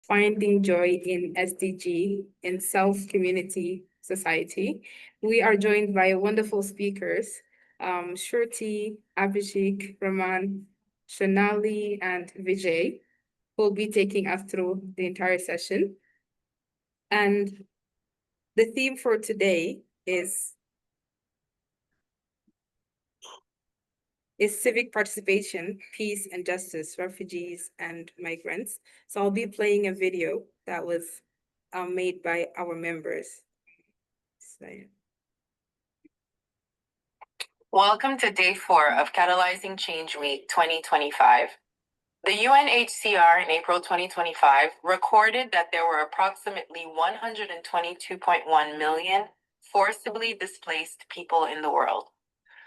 Finding Joy in SDG in Self-Community Society. We are joined by wonderful speakers, Shruti, Abhishek, Raman, Shonali, and Vijay, who will be taking us through the entire session. And the theme for today is civic participation, peace and justice, refugees and migrants. So I'll be playing a video that was made by our members. So, yeah. Welcome to day 4 of Catalyzing Change Week 2025. The UNHCR in April 2025 recorded that there were approximately 122.1 million forcibly displaced people in the world.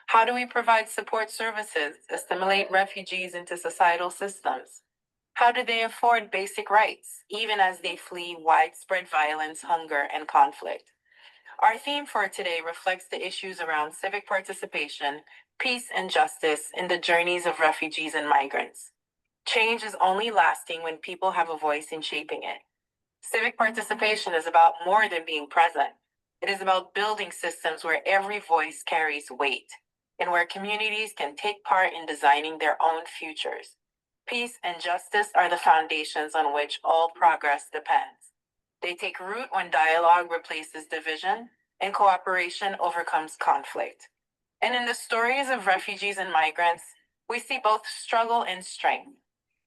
How do we provide support services, assimilate refugees into societal systems? How do they afford basic rights, even as they flee widespread violence, hunger, and conflict? Our theme for today reflects the issues around civic participation, peace, and justice in the journeys of refugees and migrants. Change is only lasting when people have a voice in shaping it. Civic participation is about more than being present. It is about building systems where every voice carries weight and where communities can take part in designing their own futures. Peace and justice are the foundations on which all progress depends. They take root when dialogue replaces division and cooperation overcomes conflict. And in the stories of refugees and migrants, we see both struggle and strength.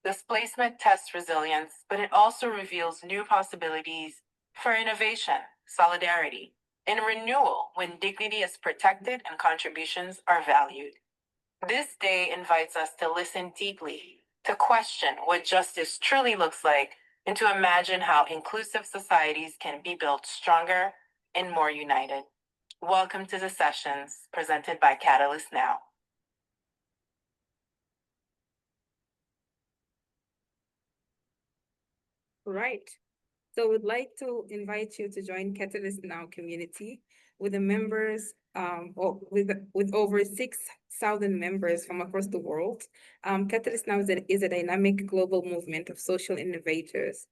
Displacement tests resilience, but it also reveals new possibilities for innovation, solidarity, and renewal when dignity is protected and contributions are valued. This day invites us to listen deeply, to question what justice truly looks like, and to imagine how inclusive societies can be built stronger and more united. Welcome to the sessions presented by Catalyst Now. Right. So we'd like to invite you to join Catalyst Now community with the members, with over 6,000 members from across the world. Catalyst Now is a dynamic global movement of social innovators,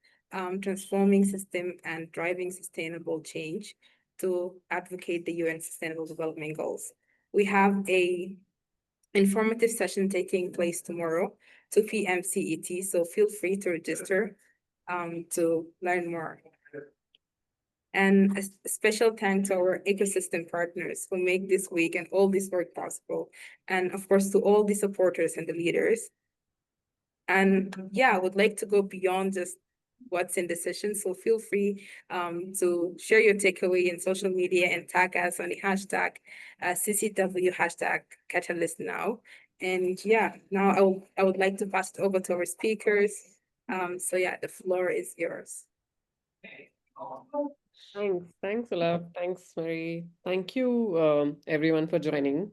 transforming system and driving sustainable change to advocate the UN Sustainable Development Goals. We have a informative session taking place tomorrow, 2 p.m. CET, so feel free to register to learn more. And a special thanks to our ecosystem partners who make this week and all this work possible. And of course, to all the supporters and the leaders. And yeah, I would like to go beyond just what's in the session. So feel free to share your takeaway in social media and tag us on the hashtag CCW hashtag Catalyst Now. And yeah, now I would like to pass it over to our speakers. So yeah, the floor is yours. Thanks, Olaf. Thanks, Mary. Thank you, everyone, for joining.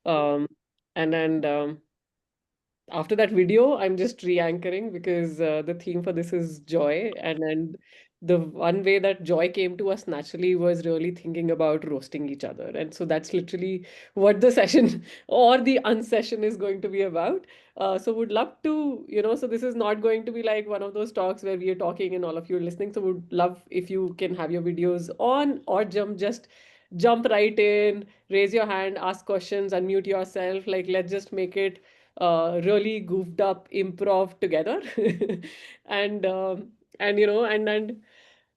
And then after that video, I'm just re-anchoring because the theme for this is joy. And then the one way that joy came to us naturally was really thinking about roasting each other. And so that's literally what the session or the unsession is going to be about. So would love to, so this is not going to be like one of those talks where we are talking and all of you are listening. So would love if you can have your videos on or just jump right in, raise your hand, ask questions, unmute yourself. Like, let's just make it really goofed up improv together. and and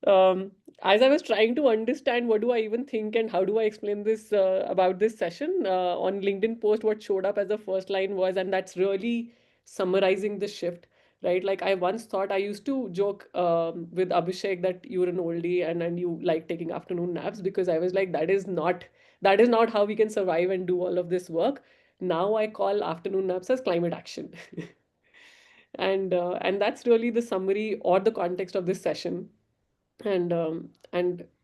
um, as I was trying to understand what do I even think and how do I explain this about this session on LinkedIn post, what showed up as the first line was, and that's really summarizing the shift, right? Like I once thought, I used to joke with Abhishek that you're an oldie and you like taking afternoon naps, because I was like, that is not how we can survive and do all of this work. Now I call afternoon naps as climate action. And that's really the summary or the context of this session. And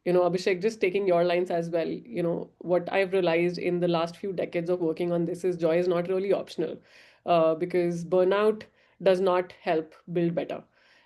Abhishek, just taking your lines as well, what I've realized in the last few decades of working on this is joy is not really optional, because burnout does not help build better.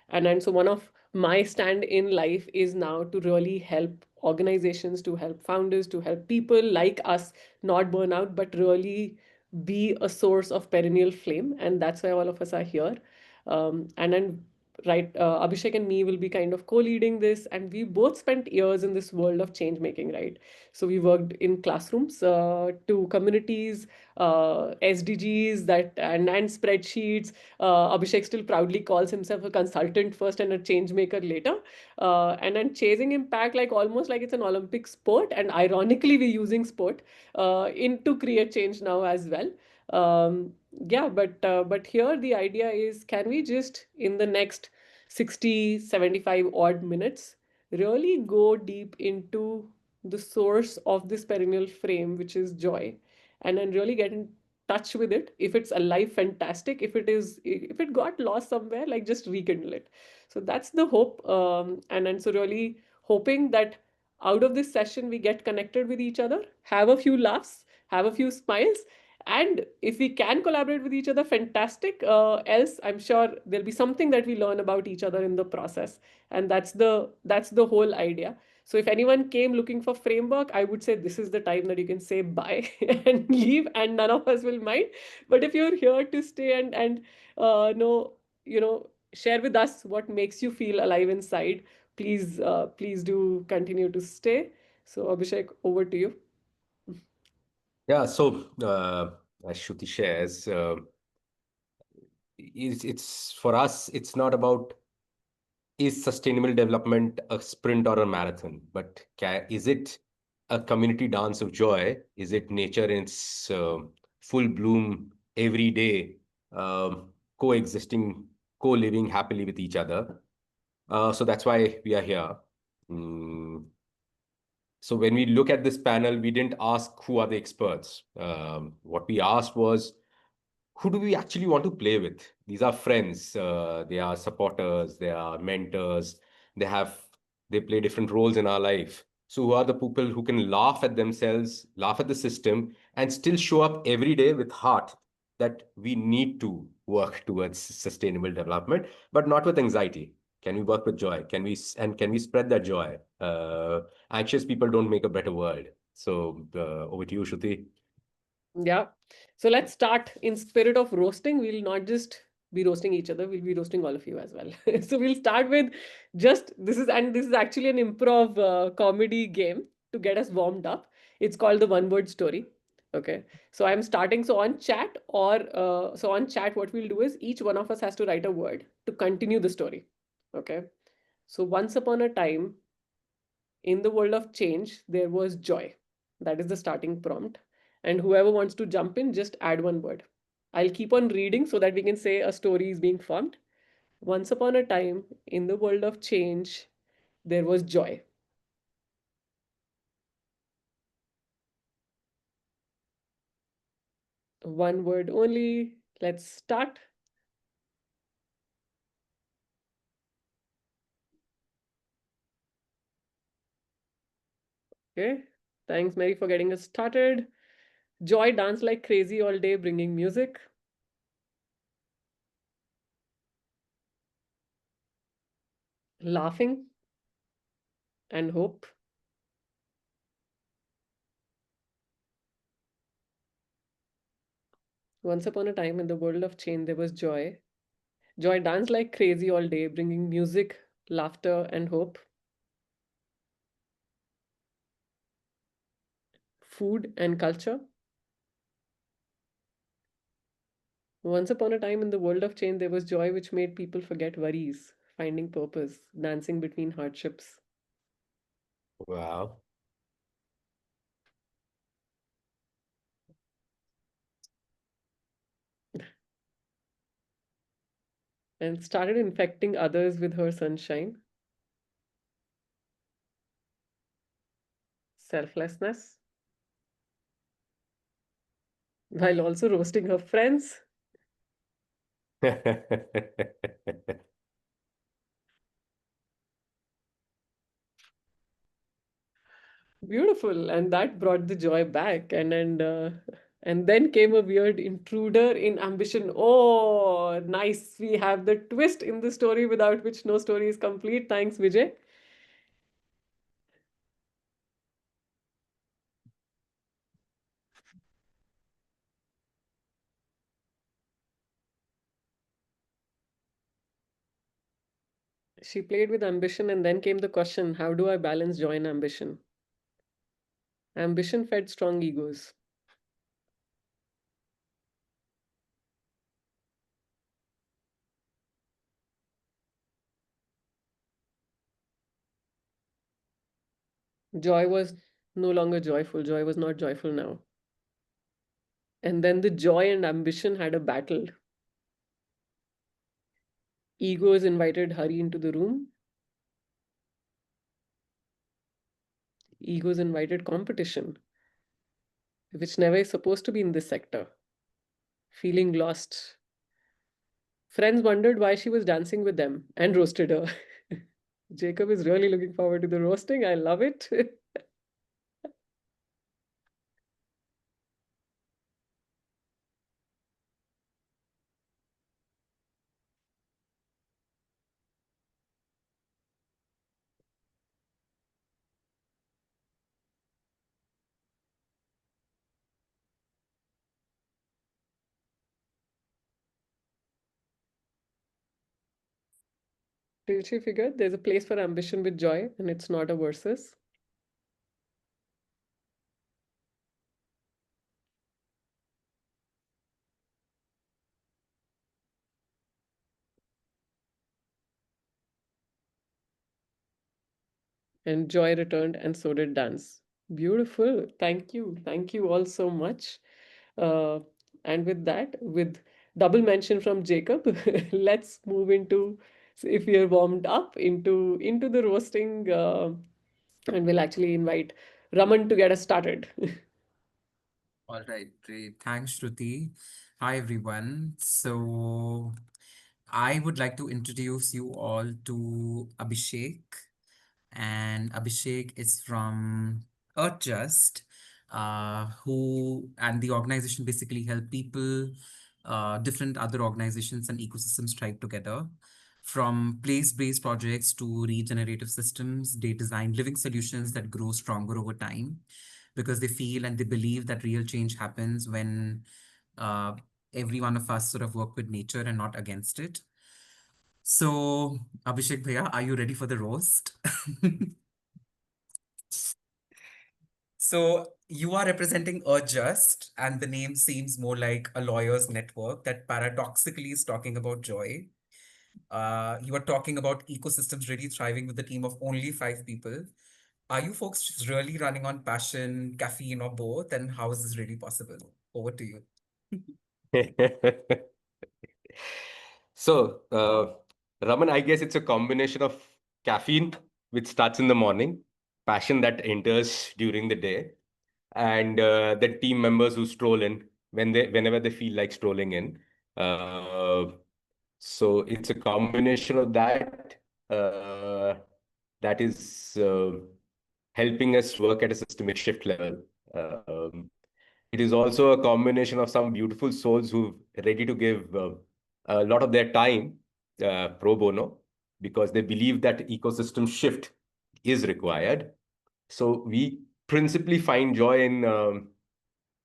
And so one of my stand in life is now to really help organizations, to help founders, to help people like us not burn out, but really be a source of perennial flame. And that's why all of us are here. And then right? Abhishek and me will be kind of co-leading this, and we both spent years in this world of change making, right? So we worked in classrooms, to communities, SDGs that and spreadsheets. Abhishek still proudly calls himself a consultant first and a change maker later, and then chasing impact like almost like it's an Olympic sport, and ironically we're using sport in to create change now as well. Um, yeah, but here the idea is, can we just in the next 60, 75 odd minutes really go deep into the source of this perennial frame, which is joy, and then really get in touch with it. If it's alive, fantastic. If it got lost somewhere, like just rekindle it. So that's the hope. And so really hoping that out of this session we get connected with each other, have a few laughs, have a few smiles, and if we can collaborate with each other, fantastic. Else, I'm sure there'll be something that we learn about each other in the process, and that's the whole idea. So if anyone came looking for framework, I would say this is the time that you can say bye and leave, and none of us will mind. But if you're here to stay and know, share with us what makes you feel alive inside, please do continue to stay. So Abhishek, over to you. Yeah, so as Shruti shares, it's for us, it's not about is sustainable development a sprint or a marathon, but is it a community dance of joy? Is it nature in its full bloom every day, coexisting, co-living happily with each other? So that's why we are here. Mm, so when we look at this panel, we didn't ask who are the experts. What we asked was, who do we actually want to play with? These are friends, they are supporters, they are mentors, they have they play different roles in our life. So who are the people who can laugh at themselves, laugh at the system, and still show up every day with heart that we need to work towards sustainable development, but not with anxiety. Can we work with joy? Can we spread that joy? Anxious people don't make a better world. So over to you, Shruti. Yeah. So let's start in spirit of roasting. We'll not just be roasting each other, we'll be roasting all of you as well. So we'll start with just this is actually an improv comedy game to get us warmed up. It's called the one word story. Okay. So I'm starting. So on chat, what we'll do is each one of us has to write a word to continue the story. Okay. So once upon a time, in the world of change, there was joy. That is the starting prompt. And whoever wants to jump in, just add one word. I'll keep on reading so that we can say a story is being formed. Once upon a time, in the world of change, there was joy. One word only. Let's start. Okay. Thanks, Mary, for getting us started. Joy danced like crazy all day, bringing music. Laughing and hope. Once upon a time, in the world of change, there was joy. Joy danced like crazy all day, bringing music, laughter, and hope. Food and culture. Once upon a time, in the world of change, there was joy which made people forget worries, finding purpose, dancing between hardships. Wow. And started infecting others with her sunshine, selflessness, while also roasting her friends. Beautiful, and that brought the joy back. And then came a weird intruder in ambition. Oh, nice! We have the twist in the story without which no story is complete. Thanks, Vijay. She played with ambition, and then came the question, how do I balance joy and ambition? Ambition fed strong egos. Joy was no longer joyful. Joy was not joyful now. And then the joy and ambition had a battle. Egos invited hurry into the room. Egos invited competition, which never is supposed to be in this sector. Feeling lost. Friends wondered why she was dancing with them and roasted her. Jacob is really looking forward to the roasting. I love it. Till she figured there's a place for ambition with joy, and it's not a versus. And joy returned, and so did dance. Beautiful. Thank you. Thank you all so much. Uh, and with that, with double mention from Jacob, let's move into, so if we are warmed up, into the roasting, and we'll actually invite Raman to get us started. All right, great. Thanks, Shruti. Hi, everyone. So, I would like to introduce you all to Abhishek. And Abhishek is from Earthjust, who and the organization basically help people, different other organizations and ecosystems thrive together. From place-based projects to regenerative systems, they design living solutions that grow stronger over time because they feel and they believe that real change happens when uh, every one of us sort of work with nature and not against it. So, Abhishek Bhaiya, are you ready for the roast? So you are representing a just, and the name seems more like a lawyer's network that paradoxically is talking about joy. You are talking about ecosystems really thriving with a team of only 5 people. Are you folks just really running on passion, caffeine, or both? And how is this really possible? Over to you. So, Raman, I guess it's a combination of caffeine, which starts in the morning, passion that enters during the day, and the team members who stroll in whenever they feel like strolling in. Uh, so it's a combination of that that is helping us work at a systemic shift level. Um, it is also a combination of some beautiful souls who are ready to give a lot of their time pro bono because they believe that ecosystem shift is required. So we principally find joy in,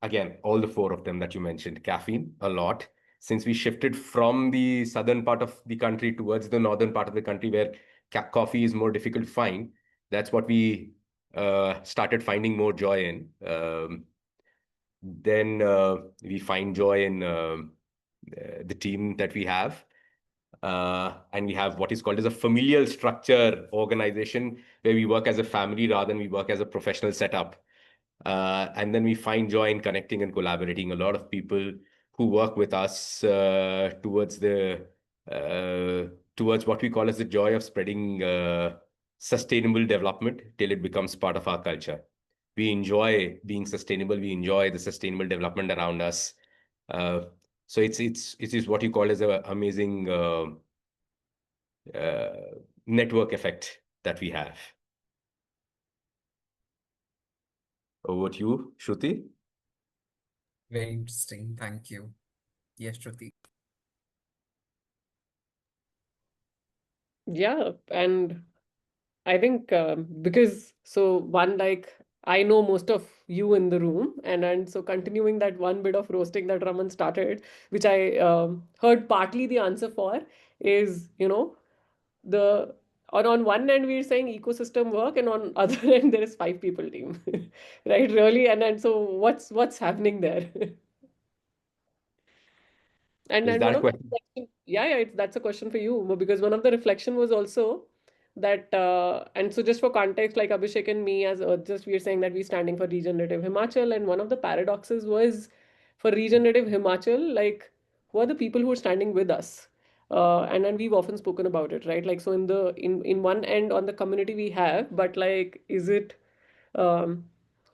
again, all the 4 of them that you mentioned, caffeine a lot. Since we shifted from the southern part of the country towards the northern part of the country where coffee is more difficult to find, that's what we started finding more joy in. Then we find joy in the team that we have. And we have what is called as a familial structure organization where we work as a family rather than we work as a professional setup. And then we find joy in connecting and collaborating. A lot of people who work with us towards what we call as the joy of spreading sustainable development till it becomes part of our culture. We enjoy being sustainable. We enjoy the sustainable development around us. Uh, so it is what you call as an amazing uh, network effect that we have. Over to you, Shruti. Very interesting. Thank you. Yes, Shruti. Yeah, and I think because so one like I know most of you in the room, and so continuing that one bit of roasting that Raman started, which I heard partly the answer for is the on one end we're saying ecosystem work, and on other end there is 5 people team, right? Really, and so what's happening there? Is And that one a of the question? yeah, that's a question for you, because one of the reflection was also that and so just for context, like Abhishek and me as just we are saying that we're standing for regenerative Himachal, and one of the paradoxes was for regenerative Himachal, like who are the people who are standing with us? And we've often spoken about it, right? Like so in one end on the community we have, but like is it um,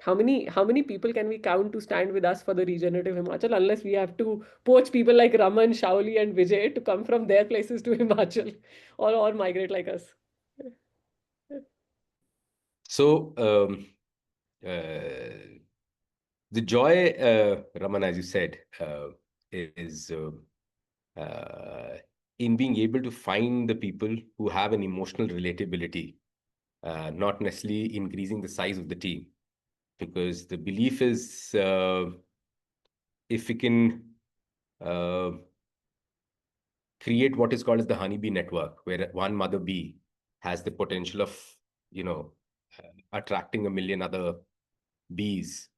how many people can we count to stand with us for the regenerative Himachal, unless we have to poach people like Raman, Shaoli, and Vijay to come from their places to Himachal, or migrate like us. So uh, the joy, Raman, as you said, is uh, in being able to find the people who have an emotional relatability, not necessarily increasing the size of the team. Because the belief is if we can uh, create what is called as the honeybee network, where one mother bee has the potential of, you know, attracting a million other bees,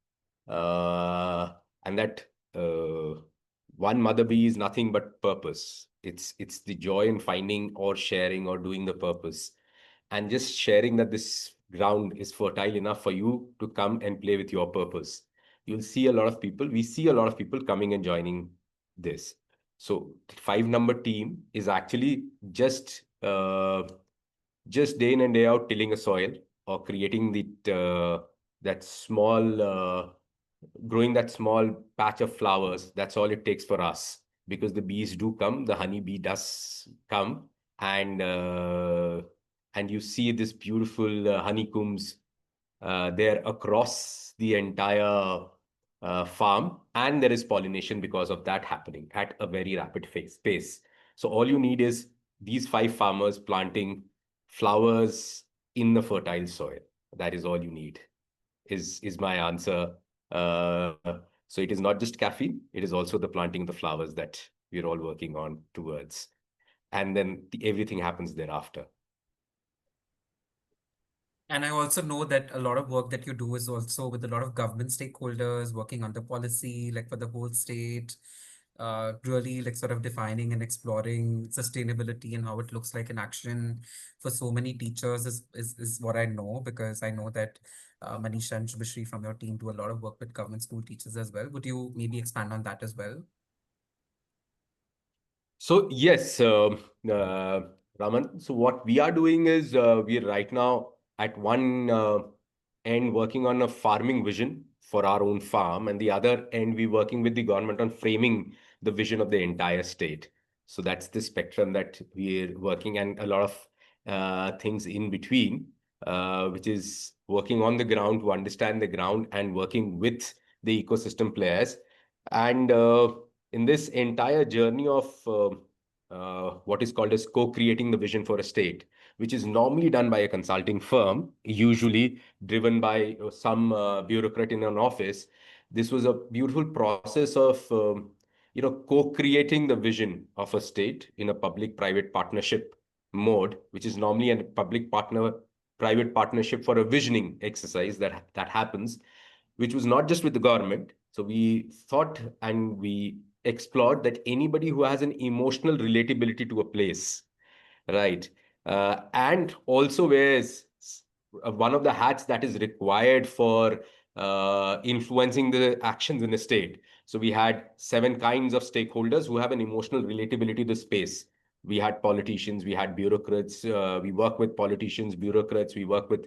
uh, and that uh, one mother bee is nothing but purpose. It's the joy in finding or sharing or doing the purpose, and just sharing that this ground is fertile enough for you to come and play with your purpose. You'll see a lot of people. We see a lot of people coming and joining this. So the 5 number team is actually just day in and day out tilling a soil or creating that small growing that small patch of flowers. That's all it takes for us, because the bees do come, the honey bee does come, and you see this beautiful honeycombs there across the entire farm, and there is pollination because of that happening at a very rapid pace. So all you need is these 5 farmers planting flowers in the fertile soil. That is all you need. Is my answer. Uh, so it is not just caffeine; it is also the planting of the flowers that we're all working on towards, and then everything happens thereafter. And I also know that a lot of work that you do is also with a lot of government stakeholders, working on the policy, like for the whole state, really like sort of defining and exploring sustainability and how it looks like in action for so many teachers is what I know, because I know that Manisha and Shubhashri from your team do a lot of work with government school teachers as well. Would you maybe expand on that as well? So yes, Raman. So what we are doing is we are right now at one end working on a farming vision for our own farm, and the other end we working with the government on framing the vision of the entire state. So that's the spectrum that we're working, and a lot of things in between, which is working on the ground to understand the ground and working with the ecosystem players. And in this entire journey of what is called as co-creating the vision for a state, which is normally done by a consulting firm, usually driven by some bureaucrat in an office. This was a beautiful process of co-creating the vision of a state in a public-private partnership mode, which is normally a public-private partnership for a visioning exercise that happens, which was not just with the government. So we thought and we explored that anybody who has an emotional relatability to a place, right, and also wears one of the hats that is required for influencing the actions in the state. So we had 7 kinds of stakeholders who have an emotional relatability to the space. We had politicians, we had bureaucrats, we work with politicians, bureaucrats, we work with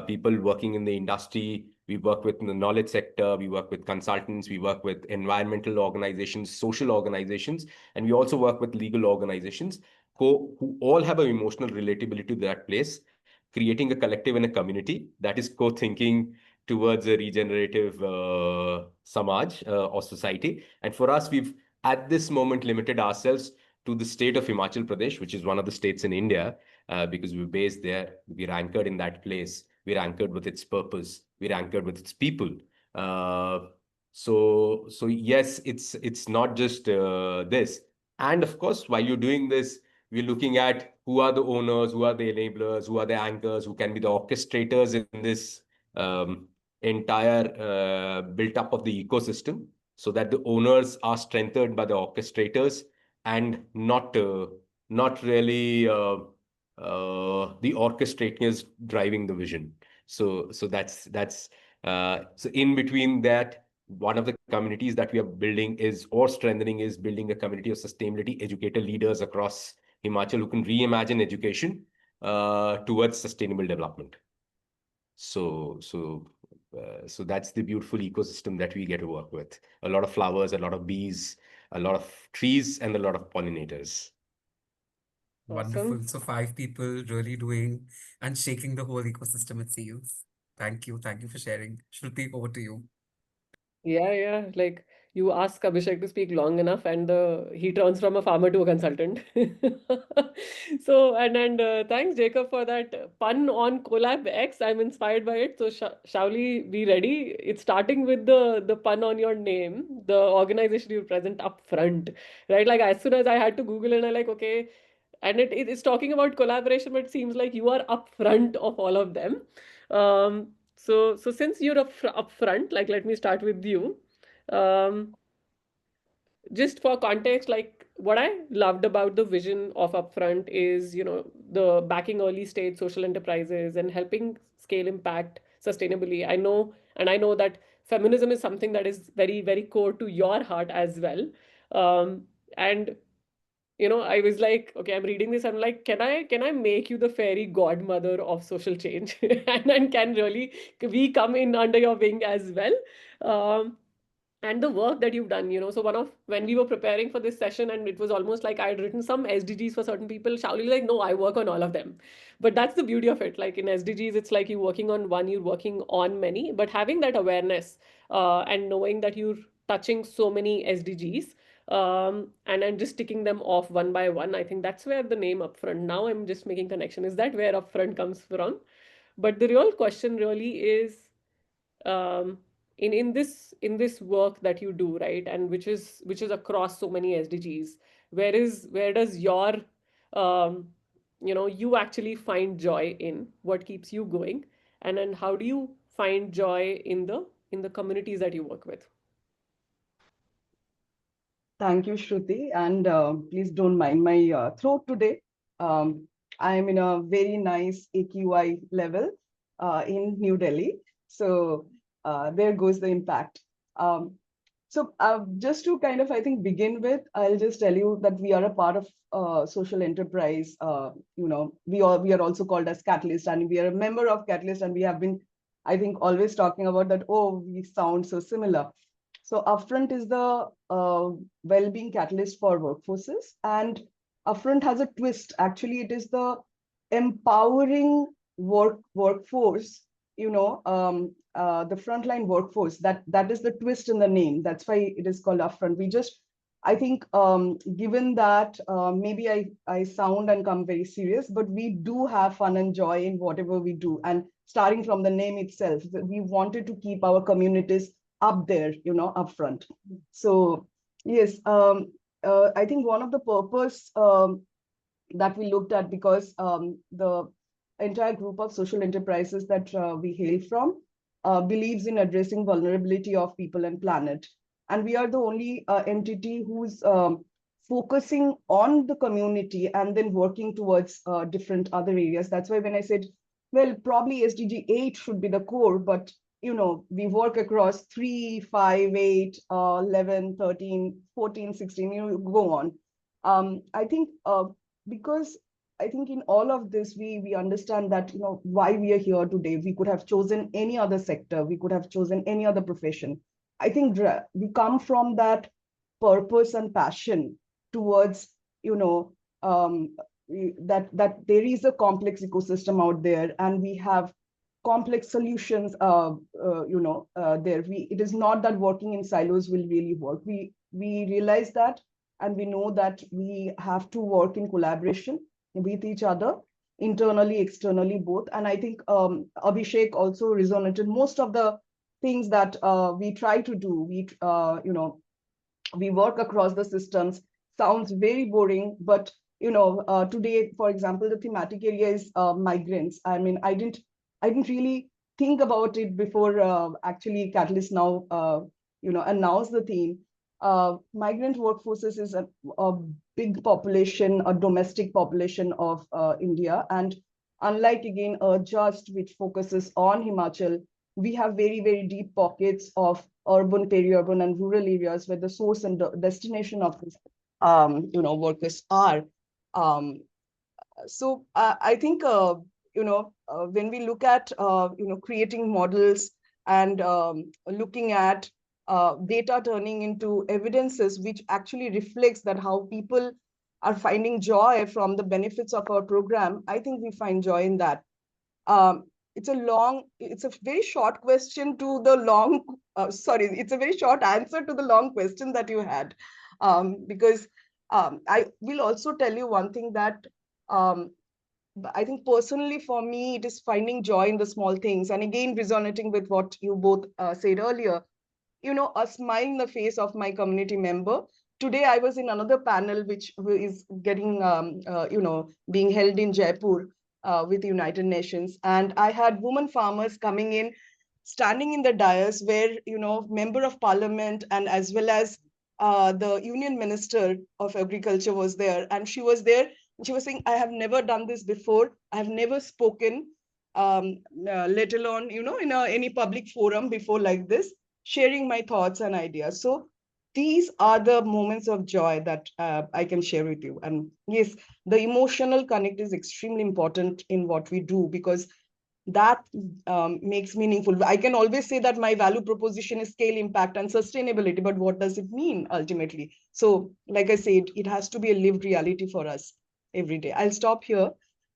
people working in the industry, we work with the knowledge sector, we work with consultants, we work with environmental organizations, social organizations, and we also work with legal organizations who all have an emotional relatability to that place, creating a collective and a community that is co-thinking towards a regenerative samaj or society. And for us, we've at this moment limited ourselves to the state of Himachal Pradesh, which is one of the states in India, because we're based there, we're anchored in that place, we're anchored with its purpose, we're anchored with its people. Uh, so yes, it's not just this. And of course, while you're doing this, we're looking at who are the owners, who are the enablers, who are the anchors, who can be the orchestrators in this entire built up of the ecosystem, so that the owners are strengthened by the orchestrators and not really the orchestrators driving the vision. So so in between that, one of the communities that we are building is, or strengthening, is building a community of sustainability educator leaders across Himachal who can reimagine education towards sustainable development. So that's the beautiful ecosystem that we get to work with. A lot of flowers, a lot of bees, a lot of trees, and a lot of pollinators. Wonderful. Awesome. So 5 people really doing and shaking the whole ecosystem, it seems. Thank you. Thank you for sharing. Shruti, over to you. Yeah. Like you ask Abhishek to speak long enough, and he turns from a farmer to a consultant. So and thanks Jacob for that pun on Collab X. I'm inspired by it. So Shauli, be ready. It's starting with the pun on your name, the organization you present up front, right? Like as soon as I had to Google and I like okay, and it is talking about collaboration, but it seems like you are up front of all of them. So since you're up front, like let me start with you. Um, just for context, like what I loved about the vision of Upfront is, the backing early stage social enterprises and helping scale impact sustainably. I know that feminism is something that is very, very core to your heart as well. And I was like, okay, I'm reading this. I'm like, can I make you the fairy godmother of social change? and can really we come in under your wing as well? Um, and the work that you've done, so when we were preparing for this session, and it was almost like I had written some SDGs for certain people, Shauli like, no, I work on all of them. But that's the beauty of it. Like in SDGs, it's like you're working on one, you're working on many, but having that awareness and knowing that you're touching so many SDGs, and then just ticking them off one by one, I think that's where the name Upfront. Now I'm just making connection. Is that where Upfront comes from? But the real question really is, um, in this work that you do, right, and which is across so many SDGs, where does your you actually find joy in what keeps you going, and then how do you find joy in the communities that you work with? Thank you, Shruti. And please don't mind my throat today. I'm in a very nice AQI level in New Delhi. So there goes the impact. Um, so just to kind of, I think, begin with, I'll just tell you that we are a part of social enterprise. We are also called as Catalyst, and we are a member of Catalyst, and we have been, I think, always talking about that, oh, we sound so similar. So Upfront is the well-being catalyst for workforces, and Upfront has a twist. Actually, it is the empowering workforce. The frontline workforce. That is the twist in the name. That's why it is called Upfront. I think, given that maybe I sound and come very serious, but we do have fun and joy in whatever we do. And starting from the name itself, we wanted to keep our communities up there, up front. So yes, I think one of the purpose that we looked at, because the entire group of social enterprises that we hail from believes in addressing vulnerability of people and planet. And we are the only entity who's focusing on the community and then working towards different other areas. That's why when I said, well, probably SDG 8 should be the core, but we work across 3, 5, 8, 11, 13, 14, 16, go on. I think because I think in all of this, we understand that, why we are here today. We could have chosen any other sector. We could have chosen any other profession. I think we come from that purpose and passion towards, that there is a complex ecosystem out there, and we have complex solutions there. It is not that working in silos will really work. We realize that, and we know that we have to work in collaboration with each other, internally, externally, both. And I think Abhishek also resonated most of the things that we try to do. We work across the systems. Sounds very boring, but today, for example, the thematic area is migrants. I mean, I didn't really think about it before actually Catalyst now, announced the theme. Migrant workforces is a big population, a domestic population of India. And unlike again, Just, which focuses on Himachal, we have very, very deep pockets of urban, peri-urban, and rural areas where the source and destination of these, workers are. Um, I think, when we look at, creating models and looking at data turning into evidences, which actually reflects that how people are finding joy from the benefits of our program, I think we find joy in that. Um, it's a very short question to the long, sorry, it's a very short answer to the long question that you had. Because I will also tell you one thing that um, I think personally for me, it is finding joy in the small things. And again, resonating with what you both said earlier, a smile in the face of my community member. Today, I was in another panel, which is getting, being held in Jaipur with United Nations. And I had women farmers coming in, standing in the dais where, member of parliament and as well as the union minister of agriculture was there. And she was there. She was saying, I have never done this before. I have never spoken, let alone, in any public forum before like this, sharing my thoughts and ideas. So these are the moments of joy that I can share with you. And yes, the emotional connect is extremely important in what we do, because that makes meaningful. I can always say that my value proposition is scale, impact, and sustainability, but what does it mean ultimately? So, like I said, it has to be a lived reality for us every day. I'll stop here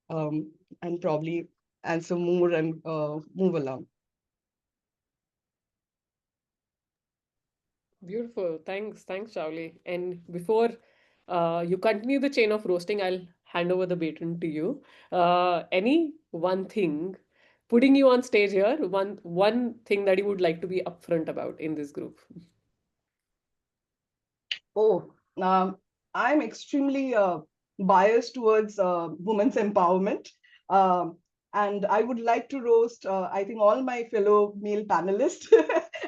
and probably answer more and move along. Beautiful. Thanks, Charlie. And before you continue the chain of roasting, I'll hand over the baton to you. Any one thing putting you on stage here, one thing that you would like to be upfront about in this group? Oh, I'm extremely biased towards women's empowerment. Um, and I would like to roast, I think, all my fellow male panelists.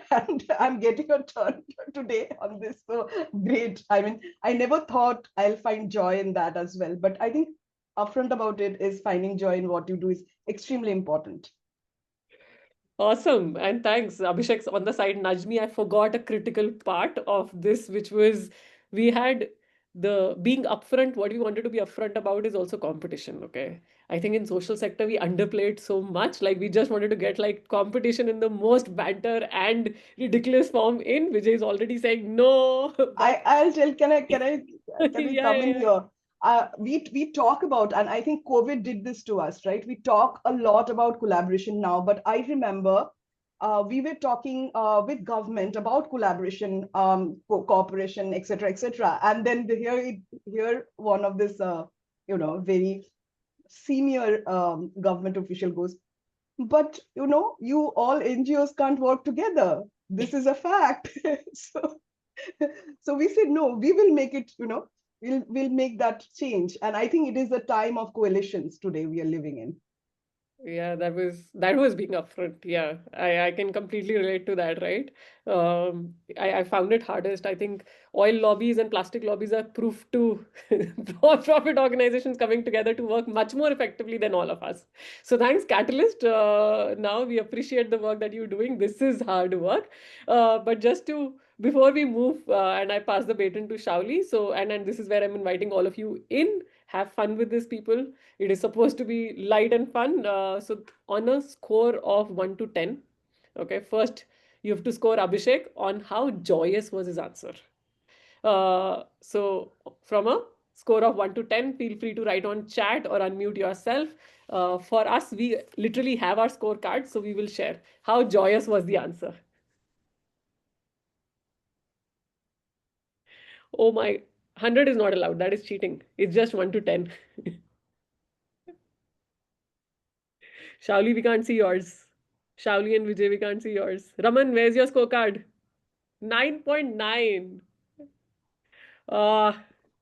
And I'm getting a turn today on this. So great. I mean, I never thought I'll find joy in that as well. But I think upfront about it is finding joy in what you do is extremely important. Awesome. And thanks. Abhishek's on the side nudged me. I forgot a critical part of this, which was we had the being upfront. What we wanted to be upfront about is also competition. Okay. I think in social sector, we underplay it so much. Like we just wanted to get like competition in the most banter and ridiculous form in. Vijay is already saying no. But I'll tell, can we yeah, come in yeah. here? We talk about, and I think COVID did this to us, right? We talk a lot about collaboration now, but I remember we were talking with government about collaboration, cooperation, etc., etc. And then here one of this, very senior government official goes, but you all NGOs can't work together. This is a fact. So so we said no, we will make it, we'll make that change. And I think it is a time of coalitions today we are living in. Yeah, that was being upfront. Yeah, I can completely relate to that, right? I found it hardest. I think oil lobbies and plastic lobbies are proof to for-profit organizations coming together to work much more effectively than all of us. So thanks, Catalyst. Now we appreciate the work that you're doing. This is hard work. But just to before we move, and I pass the baton to Shauli. So and this is where I'm inviting all of you in. Have fun with these people. It is supposed to be light and fun. So on a score of 1 to 10, okay, first you have to score Abhishek on how joyous was his answer. So from a score of 1 to 10, feel free to write on chat or unmute yourself. For us, we literally have our scorecard, so we will share how joyous was the answer. Oh my, 100 is not allowed. That is cheating. It's just 1 to 10. Shauli, we can't see yours. Shauli and Vijay, we can't see yours. Raman, where's your scorecard? 9.9. Uh,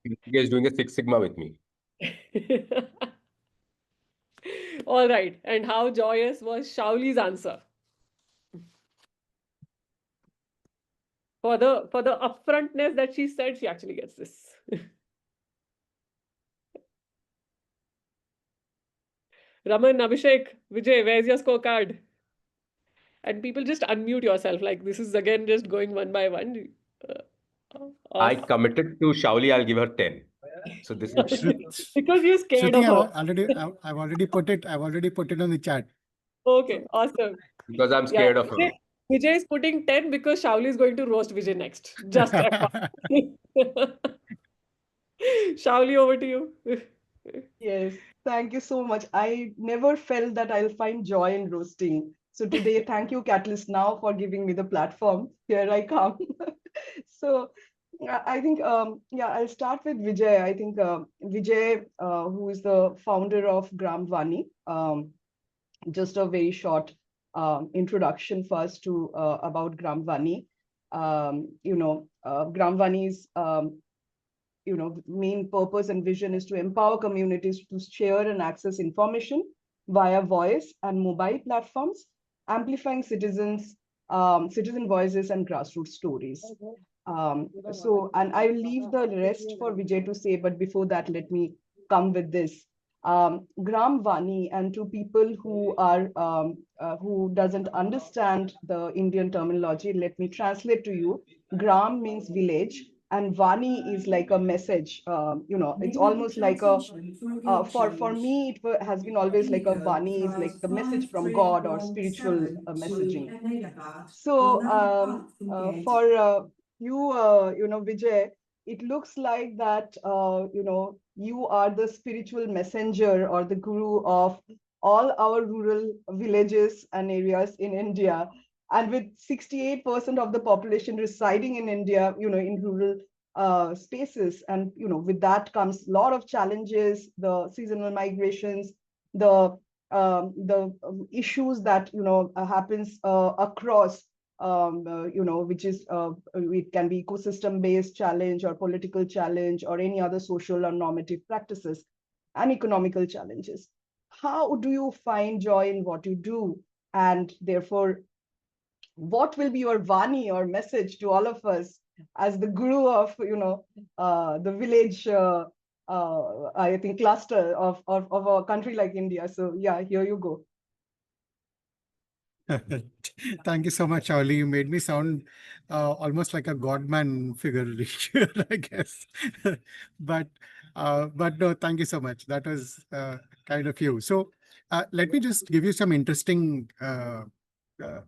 You guys doing a Six Sigma with me. All right. And how joyous was Shauli's answer? For the upfrontness that she said, she actually gets this. Raman, Abhishek, Vijay, where's your scorecard? And people just unmute yourself. Like this is again just going one by one. I committed to Shauli, I'll give her 10. So this is because you're scared Shruti, of her. I've already put it on the chat. Okay, awesome. because I'm Yeah, scared of her. Vijay is putting 10 because Shauli is going to roast Vijay next. Just Shauli, over to you. Yes, thank you so much. I never felt that I'll find joy in roasting. So today, thank you, Catalyst, now for giving me the platform. Here I come. So I think, yeah, I'll start with Vijay. I think Vijay, who is the founder of Gram Vani, just a very short introduction first to about Gram Vani. Gram Vani's main purpose and vision is to empower communities to share and access information via voice and mobile platforms, amplifying citizen voices and grassroots stories. And I will leave the rest for Vijay to say, but before that, let me come with this. Gram Vani, and to people who doesn't understand the Indian terminology, let me translate to you. Gram means village, and Vani is like a message. It's almost like a for me has been always like a Vani is like the message from God or spiritual messaging. So for Vijay, it looks like that you are the spiritual messenger or the guru of all our rural villages and areas in India. And with 68% of the population residing in India, in rural spaces, and with that comes a lot of challenges, the seasonal migrations, the issues that happens across which is it can be ecosystem based challenge or political challenge or any other social or normative practices and economical challenges. How do you find joy in what you do, and therefore what will be your vani or message to all of us as the guru of the village I think cluster of a country like India? So yeah, here you go. Thank you so much, Shauli. You made me sound almost like a godman figure, I guess. but no, thank you so much. That was kind of you. So let me just give you some interesting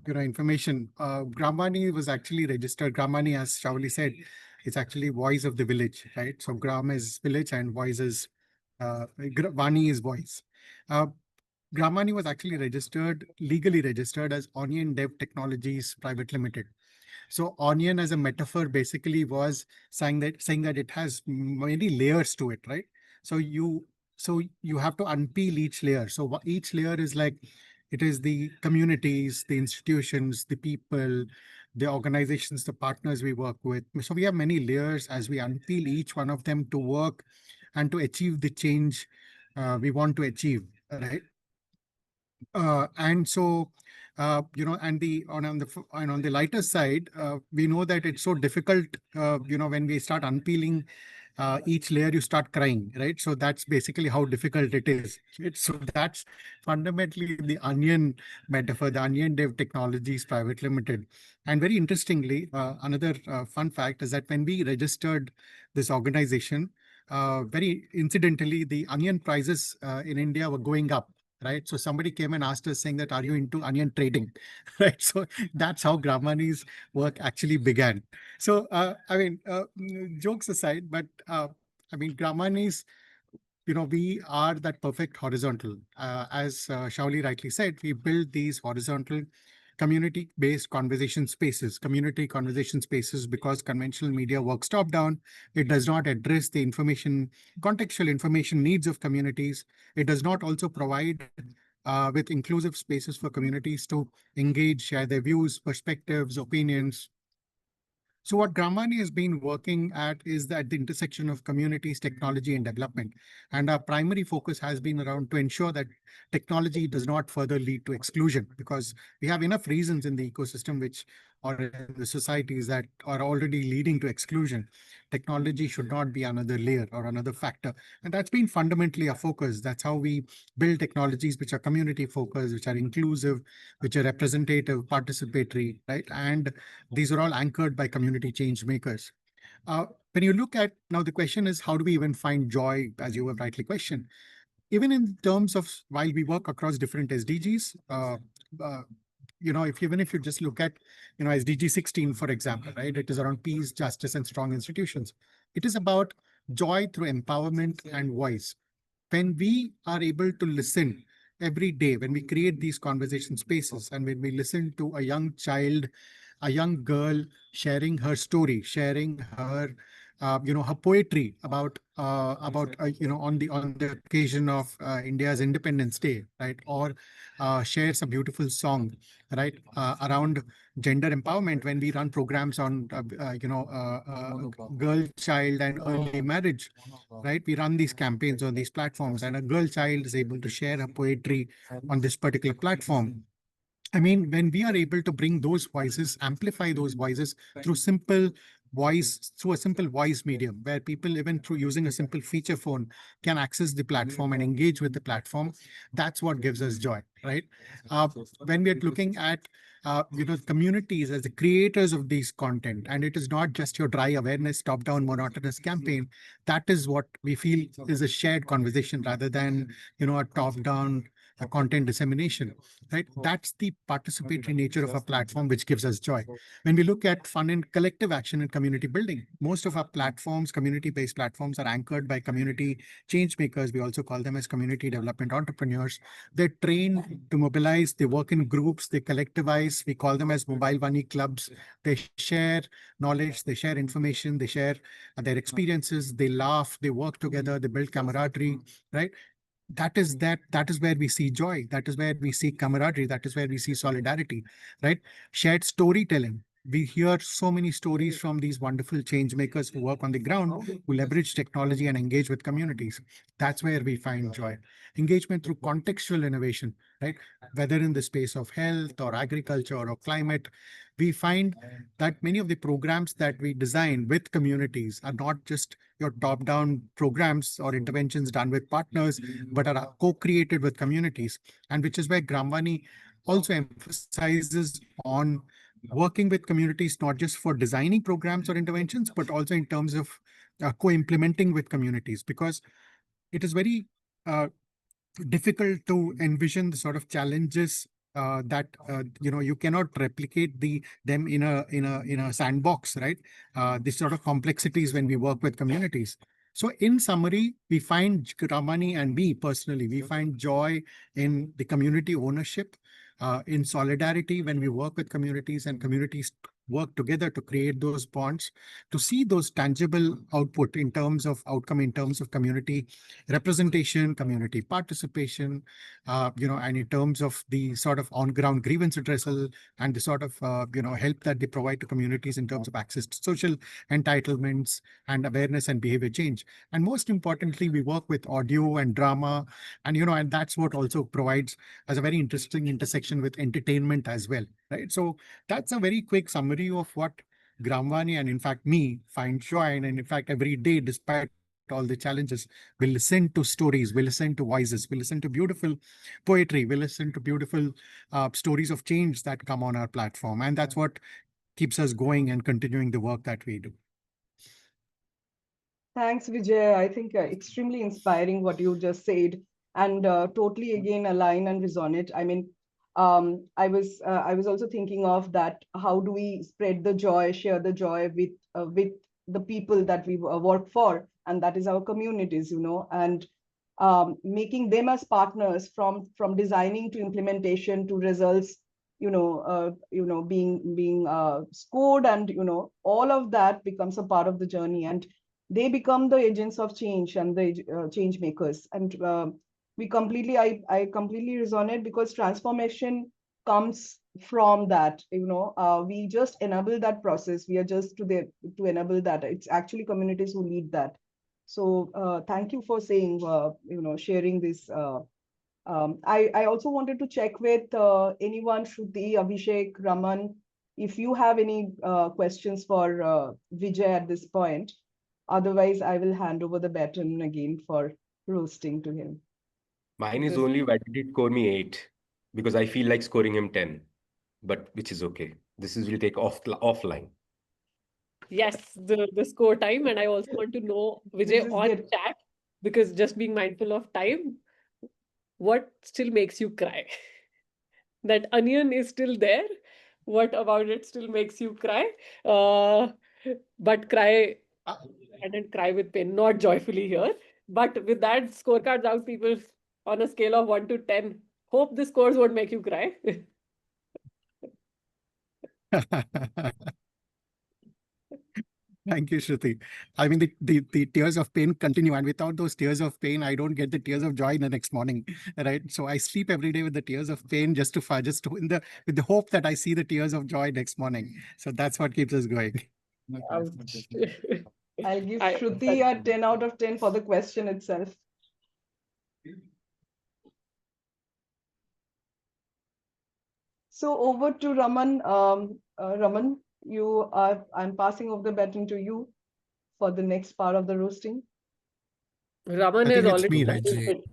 information. Gramani was actually registered. Gramani, as Shauli said, is actually voice of the village, right? So Gram is village and voice is Vani is voice. Gramani was actually legally registered as Onion Dev Technologies Private Limited. So Onion as a metaphor basically was saying that it has many layers to it, right? So you have to unpeel each layer. So each layer is like, it is the communities, the institutions, the people, the organizations, the partners we work with. So we have many layers as we unpeel each one of them to work and to achieve the change we want to achieve, right? And so, on the lighter side, we know that it's so difficult. When we start unpeeling each layer, you start crying, right? So that's basically how difficult it is. So that's fundamentally the onion metaphor, the Onion Dev Technologies Private Limited. And very interestingly, another fun fact is that when we registered this organization, very incidentally, the onion prices in India were going up. Right. So somebody came and asked us saying that, are you into onion trading? Right. So that's how Gramani's work actually began. So, jokes aside, but Gramani's, we are that perfect horizontal. As Shauli rightly said, we build these horizontal community-based community conversation spaces, because conventional media works top-down. It does not address the contextual information needs of communities. It does not also provide with inclusive spaces for communities to engage, share their views, perspectives, opinions. So what Gramvani has been working at is at the intersection of communities, technology, and development. And our primary focus has been around to ensure that technology does not further lead to exclusion, because we have enough reasons in the ecosystem which or in the societies that are already leading to exclusion. Technology should not be another layer or another factor. And that's been fundamentally our focus. That's how we build technologies which are community focused, which are inclusive, which are representative, participatory, right? And these are all anchored by community change makers. When you look at now, the question is, how do we even find joy, as you have rightly questioned? Even in terms of while we work across different SDGs, even if you just look at, SDG 16, for example, right? It is around peace, justice, and strong institutions. It is about joy through empowerment and voice. When we are able to listen every day, when we create these conversation spaces, and when we listen to a young child, a young girl sharing her story, sharing her, her poetry about, on the occasion of India's Independence Day, right? Or shares a beautiful song, right? Around gender empowerment, when we run programs on, girl, child, and early marriage, right? We run these campaigns on these platforms, and a girl child is able to share her poetry on this particular platform. I mean, when we are able to bring those voices, amplify those voices through a simple voice medium, where people, even through using a simple feature phone, can access the platform and engage with the platform, that's what gives us joy, right? When we are looking at, communities as the creators of these content, and it is not just your dry awareness, top-down monotonous campaign, that is what we feel is a shared conversation rather than, a top-down content dissemination, right? That's the participatory nature of a platform which gives us joy. When we look at fun and collective action and community building, most of our platforms, community-based platforms, are anchored by community change makers. We also call them as community development entrepreneurs. They're trained to mobilize, they work in groups, they collectivize. We call them as mobile money clubs. They share knowledge, they share information, they share their experiences, they laugh, they work together, they build camaraderie, right? That is where we see joy, that is where we see camaraderie, that is where we see solidarity, right? Shared storytelling. We hear so many stories from these wonderful change makers who work on the ground, who leverage technology and engage with communities. That's where we find joy. Engagement through contextual innovation, right? Whether in the space of health or agriculture or climate, we find that many of the programs that we design with communities are not just your top-down programs or interventions done with partners, but are co-created with communities. And which is where Gramvani also emphasizes on working with communities, not just for designing programs or interventions, but also in terms of co-implementing with communities, because it is very difficult to envision the sort of challenges that you cannot replicate them in a sandbox, right? The sort of complexities when we work with communities. So in summary, we find Ramani, and me personally, we find joy in the community ownership, in solidarity when we work with communities, and communities work together to create those bonds, to see those tangible output in terms of outcome, in terms of community representation, community participation, and in terms of the sort of on-ground grievance addressal and the sort of, help that they provide to communities in terms of access to social entitlements and awareness and behavior change. And most importantly, we work with audio and drama, and, and that's what also provides as a very interesting intersection with entertainment as well, right? So that's a very quick summary of what Gramvani, and in fact me, find joy. And in fact, every day, despite all the challenges, we listen to stories, we listen to voices, we listen to beautiful poetry, we listen to beautiful stories of change that come on our platform. And that's what keeps us going and continuing the work that we do. Thanks, Vijay. I think extremely inspiring what you just said, and totally again align and resonate. I mean, I was also thinking of that. How do we spread the joy, share the joy with the people that we work for, and that is our communities, and making them as partners from designing to implementation to results, being scored, and all of that becomes a part of the journey, and they become the agents of change and the change makers. And I completely resonate, because transformation comes from that, we just enable that process. We are just to enable that. It's actually communities who lead that. So thank you for saying, sharing this. I also wanted to check with anyone, Shruti, Abhishek, Raman, if you have any questions for Vijay at this point. Otherwise, I will hand over the baton again for roasting to him. Mine is Just only why did he score me 8? Because I feel like scoring him 10, but which is okay. This is will take offline. Yes, the score time, and I also want to know, this Vijay, is on good. chat, because just being mindful of time, what still makes you cry? That onion is still there. What about it still makes you cry? Uh, but cry, I didn't cry with pain, not joyfully here. But with that scorecards out, people on a scale of 1 to 10, hope the scores won't make you cry. Thank you, Shruti. I mean, the tears of pain continue, and without those tears of pain, I don't get the tears of joy the next morning, right? So I sleep every day with the tears of pain, just to in the with the hope that I see the tears of joy next morning. So that's what keeps us going. Ouch. I'll give I, Shruti a 10 out of 10 for the question itself. So over to Raman. Raman, I'm passing over the baton to you for the next part of the roasting. Raman I has think it's already me, done right? his Vijay. bit.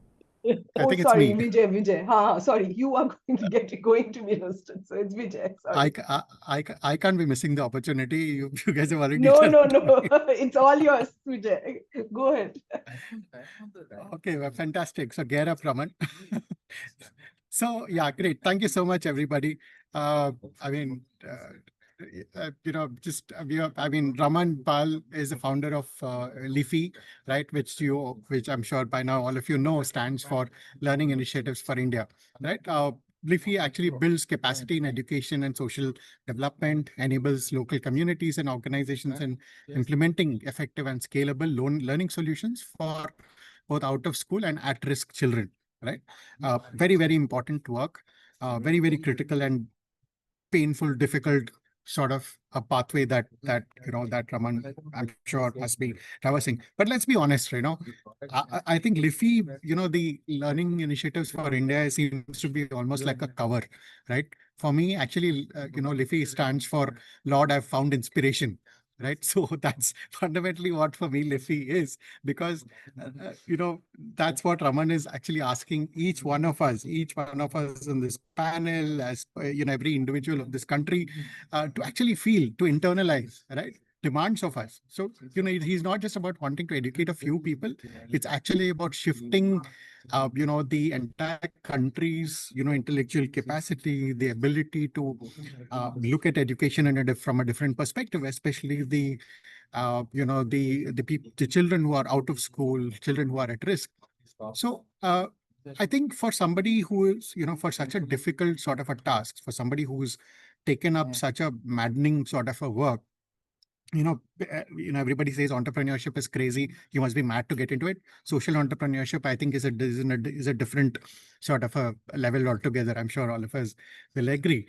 I Oh, think it's sorry, me. Vijay. Sorry, you are going to be roasted. So it's Vijay. I, Sorry. I can't be missing the opportunity. You guys have already No, done no, it. no. It's all yours, Vijay. Go ahead. Okay, well, fantastic. So gear up, Raman. So yeah, great. Thank you so much, everybody. I mean, I mean, Raman Pal is the founder of Leafy, right? Which I'm sure by now all of you know stands for Learning Initiatives for India, right? Leafy actually builds capacity in education and social development, enables local communities and organizations in implementing effective and scalable learning solutions for both out of school and at-risk children, right? Very, very important work, very, very critical and painful, difficult sort of a pathway that Raman, I'm sure, must be traversing. But let's be honest, I think Liffey, the learning initiatives for India seems to be almost like a cover, right? For me, actually, Liffey stands for Lord, I've found inspiration. Right. So that's fundamentally what for me Liffey is, because, that's what Raman is actually asking each one of us in this panel, as every individual of this country, to actually feel, to internalize, right? Demands of us. So, he's not just about wanting to educate a few people. It's actually about shifting, the entire country's, intellectual capacity, the ability to look at education from a different perspective, especially the children who are out of school, children who are at risk. So, I think for somebody who is, for such a difficult sort of a task, for somebody who's taken up such a maddening sort of a work, everybody says entrepreneurship is crazy. You must be mad to get into it. Social entrepreneurship, I think, is a different sort of a level altogether. I'm sure all of us will agree.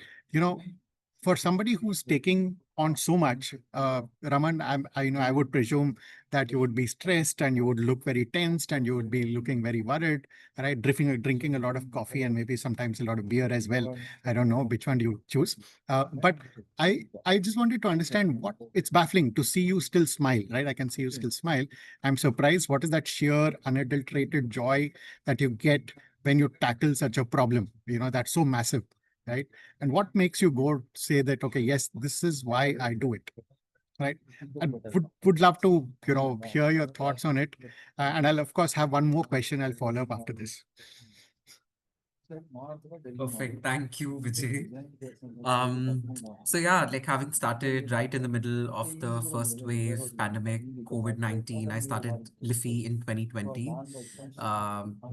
For somebody who's taking on so much, Raman, I would presume that you would be stressed and you would look very tensed and you would be looking very worried, right? Drinking a lot of coffee and maybe sometimes a lot of beer as well. I don't know which one you choose. But I just wanted to understand what it's baffling to see you still smile, right? I can see you still smile. I'm surprised. What is that sheer, unadulterated joy that you get when you tackle such a problem, that's so massive, right? And what makes you go say that, okay, yes, this is why I do it, right? I would love to, hear your thoughts on it. And I'll, of course, have one more question I'll follow up after this. Perfect. Thank you, Vijay. So yeah, like having started right in the middle of the first wave pandemic, COVID-19, I started Liffey in 2020,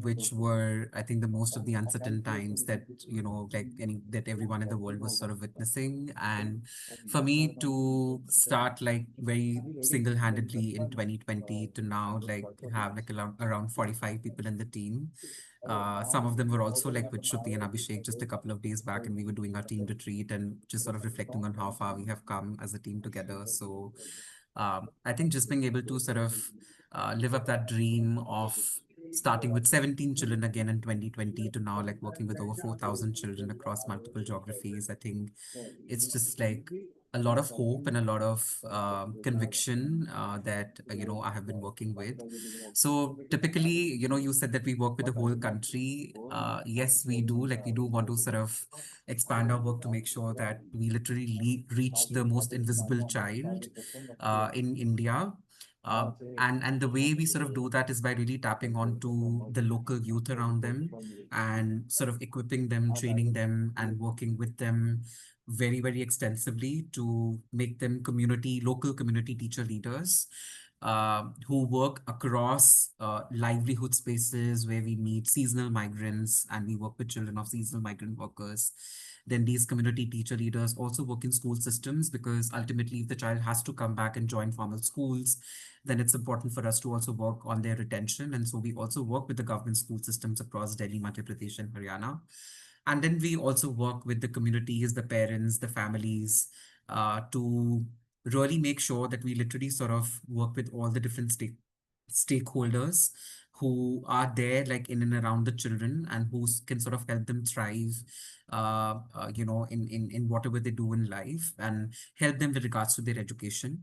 which were, I think, the most of the uncertain times that, that everyone in the world was sort of witnessing. And for me to start like very single-handedly in 2020 to now like have like around 45 people in the team, Some of them were also like with Shruti and Abhishek just a couple of days back, and we were doing our team retreat and just sort of reflecting on how far we have come as a team together. So I think just being able to sort of live up that dream of starting with 17 children again in 2020 to now like working with over 4,000 children across multiple geographies. I think it's just like a lot of hope and a lot of conviction that I have been working with. So typically, you said that we work with the whole country. Yes, we do. Like we do want to sort of expand our work to make sure that we literally reach the most invisible child in India. And the way we sort of do that is by really tapping onto the local youth around them and sort of equipping them, training them, and working with them very, very extensively to make them local community teacher leaders who work across livelihood spaces where we meet seasonal migrants and we work with children of seasonal migrant workers. Then these community teacher leaders also work in school systems because ultimately if the child has to come back and join formal schools, then it's important for us to also work on their retention. And so we also work with the government school systems across Delhi, Madhya Pradesh, and Haryana. And then we also work with the communities, the parents, the families, to really make sure that we literally sort of work with all the different stakeholders who are there like in and around the children and who can sort of help them thrive in whatever they do in life and help them with regards to their education.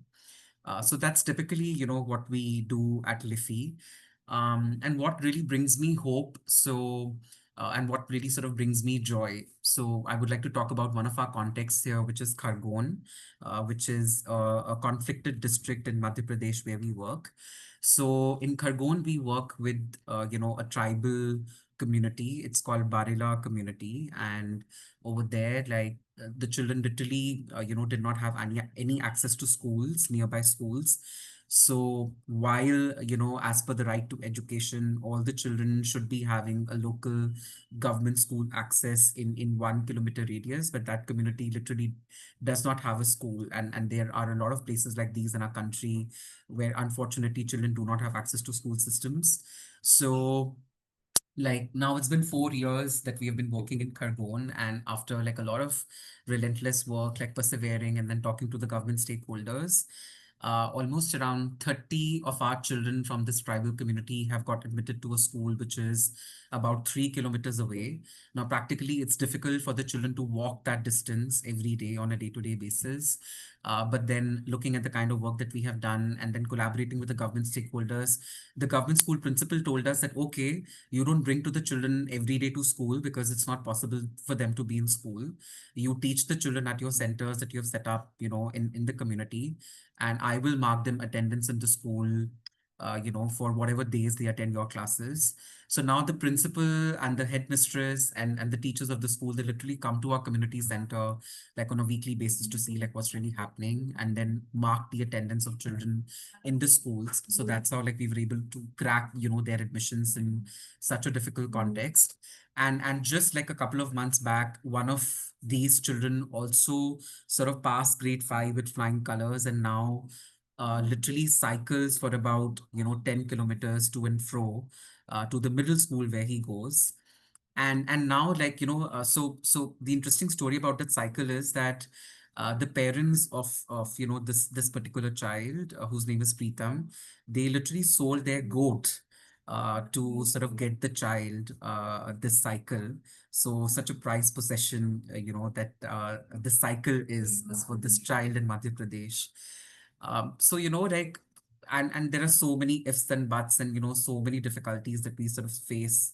So that's typically, what we do at Liffey. And what really brings me hope. And what really sort of brings me joy. So I would like to talk about one of our contexts here, which is Khargon, which is a conflicted district in Madhya Pradesh where we work. So in Khargon, we work with, a tribal community. It's called Barela community. And over there, like the children literally, did not have any access to schools, nearby schools. So while, as per the right to education, all the children should be having a local government school access in 1 kilometer radius, but that community literally does not have a school. And there are a lot of places like these in our country where unfortunately children do not have access to school systems. So like now it's been 4 years that we have been working in Khargon, and after like a lot of relentless work, like persevering and then talking to the government stakeholders, almost around 30 of our children from this tribal community have got admitted to a school which is about 3 kilometers away. Now, practically, it's difficult for the children to walk that distance every day on a day-to-day basis. But then looking at the kind of work that we have done and then collaborating with the government stakeholders, the government school principal told us that, okay, you don't bring to the children every day to school because it's not possible for them to be in school. You teach the children at your centers that you have set up, in the community, and I will mark them attendance in the school, for whatever days they attend your classes. So now the principal and the headmistress and the teachers of the school, they literally come to our community center like on a weekly basis to see like what's really happening and then mark the attendance of children in the schools. So that's how like we were able to crack, their admissions in such a difficult context. And just like a couple of months back, one of these children also sort of passed grade 5 with flying colors and now literally cycles for about 10 kilometers to and fro to the middle school where he goes. And now like so the interesting story about that cycle is that the parents of this particular child whose name is Preetam, they literally sold their goat to sort of get the child this cycle. So such a prized possession, that the cycle is for this child in Madhya Pradesh. So like and there are so many ifs and buts and so many difficulties that we sort of face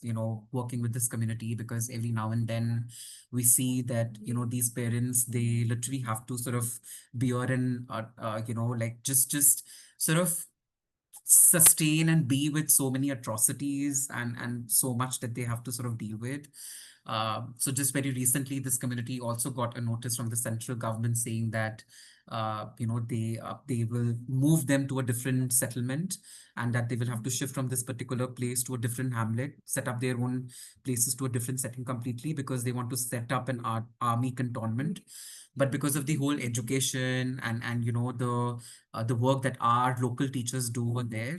working with this community, because every now and then we see that these parents, they literally have to sort of bear and like just sort of sustain and be with so many atrocities and so much that they have to sort of deal with. So just very recently, this community also got a notice from the central government saying that they will move them to a different settlement and that they will have to shift from this particular place to a different hamlet, set up their own places to a different setting completely because they want to set up an army cantonment. But because of the whole education and the work that our local teachers do over there,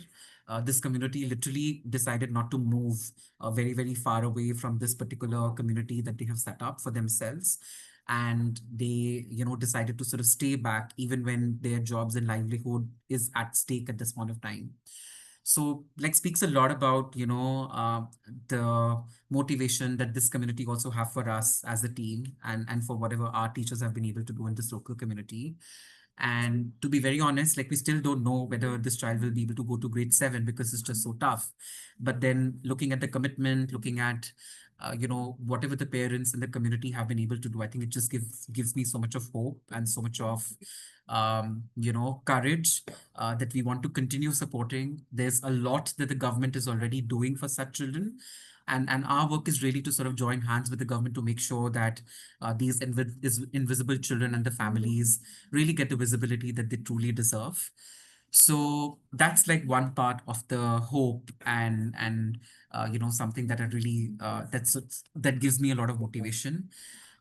this community literally decided not to move very, very far away from this particular community that they have set up for themselves. And they, decided to sort of stay back even when their jobs and livelihood is at stake at this point of time. So like speaks a lot about, the motivation that this community also have for us as a team, and for whatever our teachers have been able to do in this local community. And to be very honest, like we still don't know whether this child will be able to go to grade 7 because it's just so tough. But then looking at the commitment, looking at whatever the parents in the community have been able to do, I think it just gives me so much of hope and so much of courage that we want to continue supporting. There's a lot that the government is already doing for such children. And our work is really to sort of join hands with the government to make sure that these invisible children and the families really get the visibility that they truly deserve. So that's like one part of the hope, and something that I really that gives me a lot of motivation.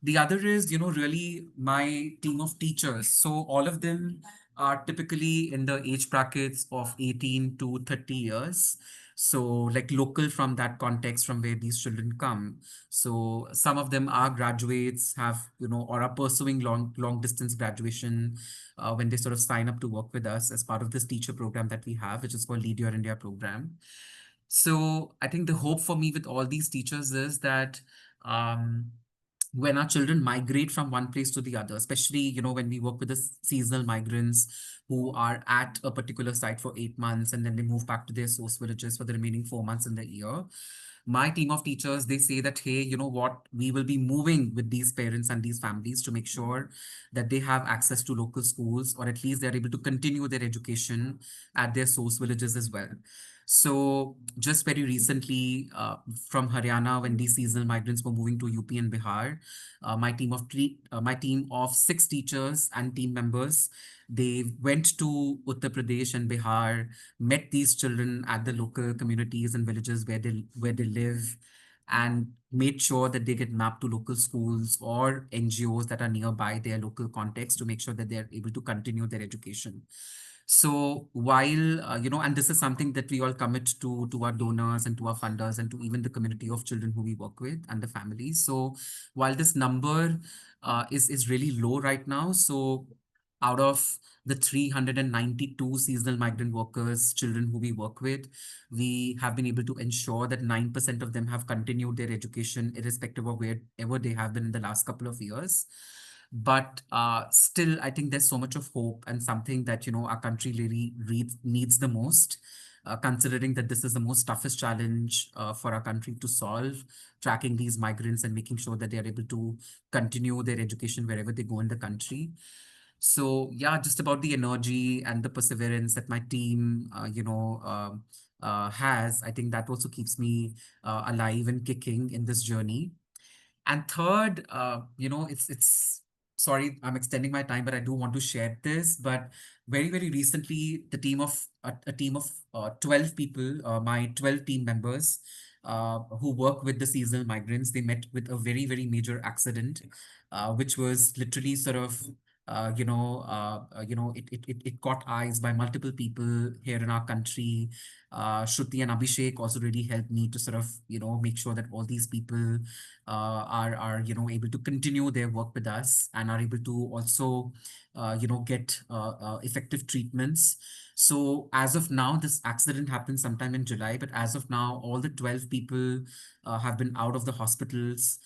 The other is, really my team of teachers. So all of them are typically in the age brackets of 18 to 30 years. So like local from that context from where these children come. So some of them are graduates, have, or are pursuing long distance graduation when they sort of sign up to work with us as part of this teacher program that we have, which is called Lead Your India program. So I think the hope for me with all these teachers is that when our children migrate from one place to the other, especially, when we work with the seasonal migrants who are at a particular site for 8 months and then they move back to their source villages for the remaining 4 months in the year, my team of teachers, they say that, hey, you know what, we will be moving with these parents and these families to make sure that they have access to local schools, or at least they're able to continue their education at their source villages as well. So just very recently, from Haryana, when these seasonal migrants were moving to UP and Bihar, my team of 6 teachers and team members, they went to Uttar Pradesh and Bihar, met these children at the local communities and villages where they live, and made sure that they get mapped to local schools or NGOs that are nearby their local context to make sure that they're able to continue their education. So while, and this is something that we all commit to our donors and to our funders and to even the community of children who we work with and the families. So while this number is really low right now, so out of the 392 seasonal migrant workers, children who we work with, we have been able to ensure that 9% of them have continued their education, irrespective of wherever they have been in the last couple of years. But still, I think there's so much of hope, and something that, our country really needs the most, considering that this is the most toughest challenge for our country to solve, tracking these migrants and making sure that they are able to continue their education wherever they go in the country. So yeah, just about the energy and the perseverance that my team, has, I think that also keeps me alive and kicking in this journey. And third, it's sorry, I'm extending my time, but I do want to share this. But very, very recently, a team of 12 people, my 12 team members, who work with the seasonal migrants, they met with a very, very major accident, which was literally sort of it caught eyes by multiple people here in our country. Shruti and Abhishek also really helped me to sort of, make sure that all these people are able to continue their work with us and are able to also, get effective treatments. So as of now, this accident happened sometime in July, but as of now, all the 12 people have been out of the hospitals.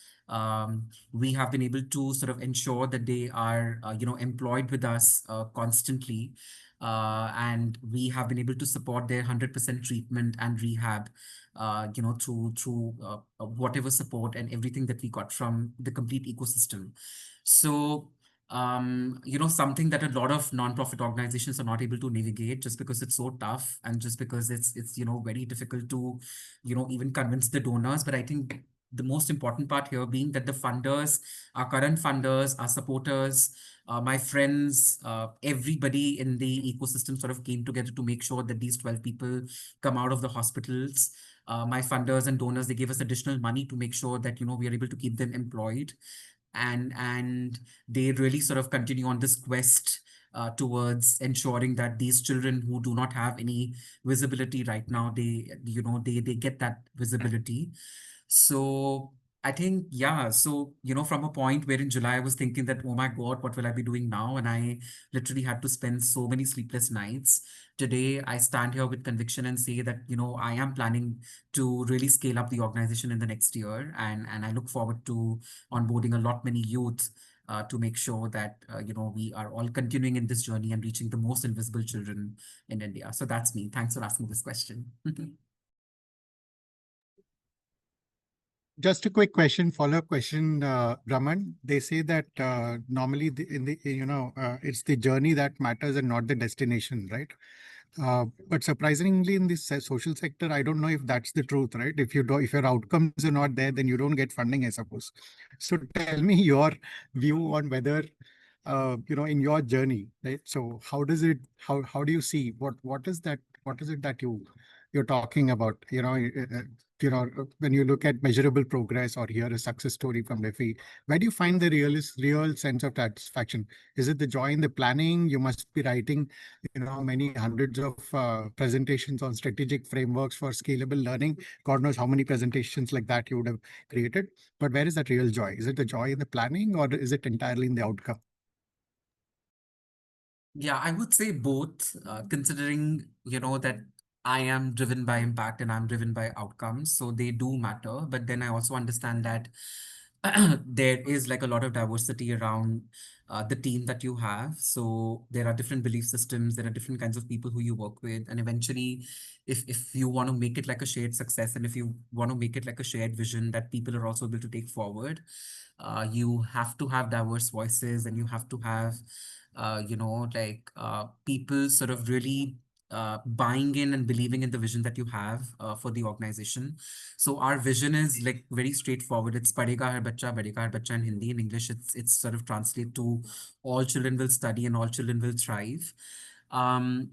We have been able to sort of ensure that they are, employed with us constantly. And we have been able to support their 100% treatment and rehab, through whatever support and everything that we got from the complete ecosystem. So, something that a lot of nonprofit organizations are not able to navigate, just because it's so tough and just because it's very difficult to, even convince the donors. But I think the most important part here being that the funders, our current funders, our supporters, my friends, everybody in the ecosystem sort of came together to make sure that these 12 people come out of the hospitals. My funders and donors, they gave us additional money to make sure that, we are able to keep them employed. And they really sort of continue on this quest towards ensuring that these children who do not have any visibility right now, they get that visibility. So I think, yeah, so, from a point where in July I was thinking that, oh my God, what will I be doing now? And I literally had to spend so many sleepless nights. Today, I stand here with conviction and say that, I am planning to really scale up the organization in the next year. And I look forward to onboarding a lot many youth to make sure that, we are all continuing in this journey and reaching the most invisible children in India. So that's me. Thanks for asking this question. Just a quick question, follow-up question, Raman. They say that normally it's the journey that matters and not the destination, right? But surprisingly, in this social sector, I don't know if that's the truth, right? If your outcomes are not there, then you don't get funding, I suppose. So tell me your view on whether, in your journey, right? So how do you see what is that? What is it that you're talking about? When you look at measurable progress or hear a success story from Lefi, where do you find the real sense of satisfaction? Is it the joy in the planning? You must be writing, many hundreds of presentations on strategic frameworks for scalable learning. God knows how many presentations like that you would have created. But where is that real joy? Is it the joy in the planning, or is it entirely in the outcome? Yeah, I would say both, considering, that I am driven by impact and I'm driven by outcomes. So they do matter. But then I also understand that there is like a lot of diversity around the team that you have. So there are different belief systems, there are different kinds of people who you work with. And eventually, if you want to make it like a shared success, and if you want to make it like a shared vision that people are also able to take forward, you have to have diverse voices, and you have to have people sort of really buying in and believing in the vision that you have for the organization. So our vision is like very straightforward. It's Padhega Har Bachcha in Hindi. In English, it's sort of translate to all children will study and all children will thrive. And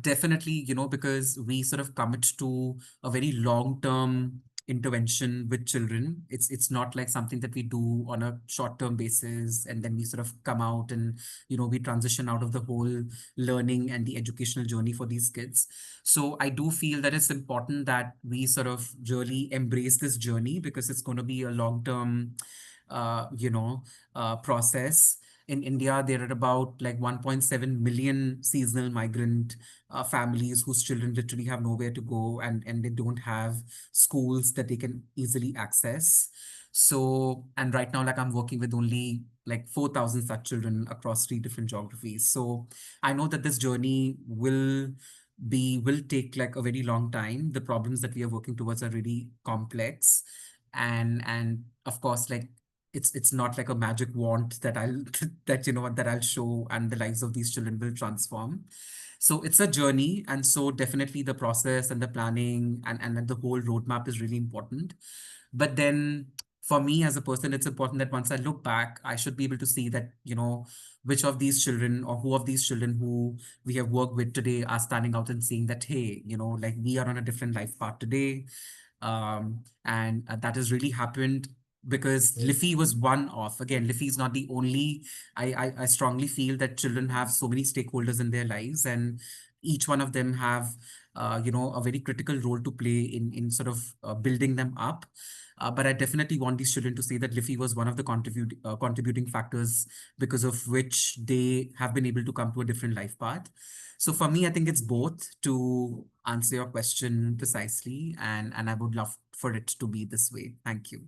definitely, because we sort of commit to a very long-term intervention with children. It's not like something that we do on a short-term basis and then we sort of come out and, we transition out of the whole learning and the educational journey for these kids. So I do feel that it's important that we sort of really embrace this journey, because it's going to be a long-term, process. In India, there are about like 1.7 million seasonal migrant families whose children literally have nowhere to go, and they don't have schools that they can easily access. So, and right now, like I'm working with only like 4,000 such children across 3 different geographies. So I know that this journey will take like a very long time. The problems that we are working towards are really complex. And of course, like it's not like a magic wand that I'll that I'll show and the lives of these children will transform. So it's a journey, and so definitely the process and the planning and the whole roadmap is really important. But then for me as a person, it's important that once I look back, I should be able to see that, which of these children or who of these children who we have worked with today are standing out and saying that, hey, like we are on a different life path today. And that has really happened because Liffey was one of, again, Liffey is not the only. I strongly feel that children have so many stakeholders in their lives, and each one of them have, a very critical role to play in sort of building them up. But I definitely want these children to see that Liffey was one of the contributing factors because of which they have been able to come to a different life path. So for me, I think it's both, to answer your question precisely, and I would love for it to be this way. Thank you.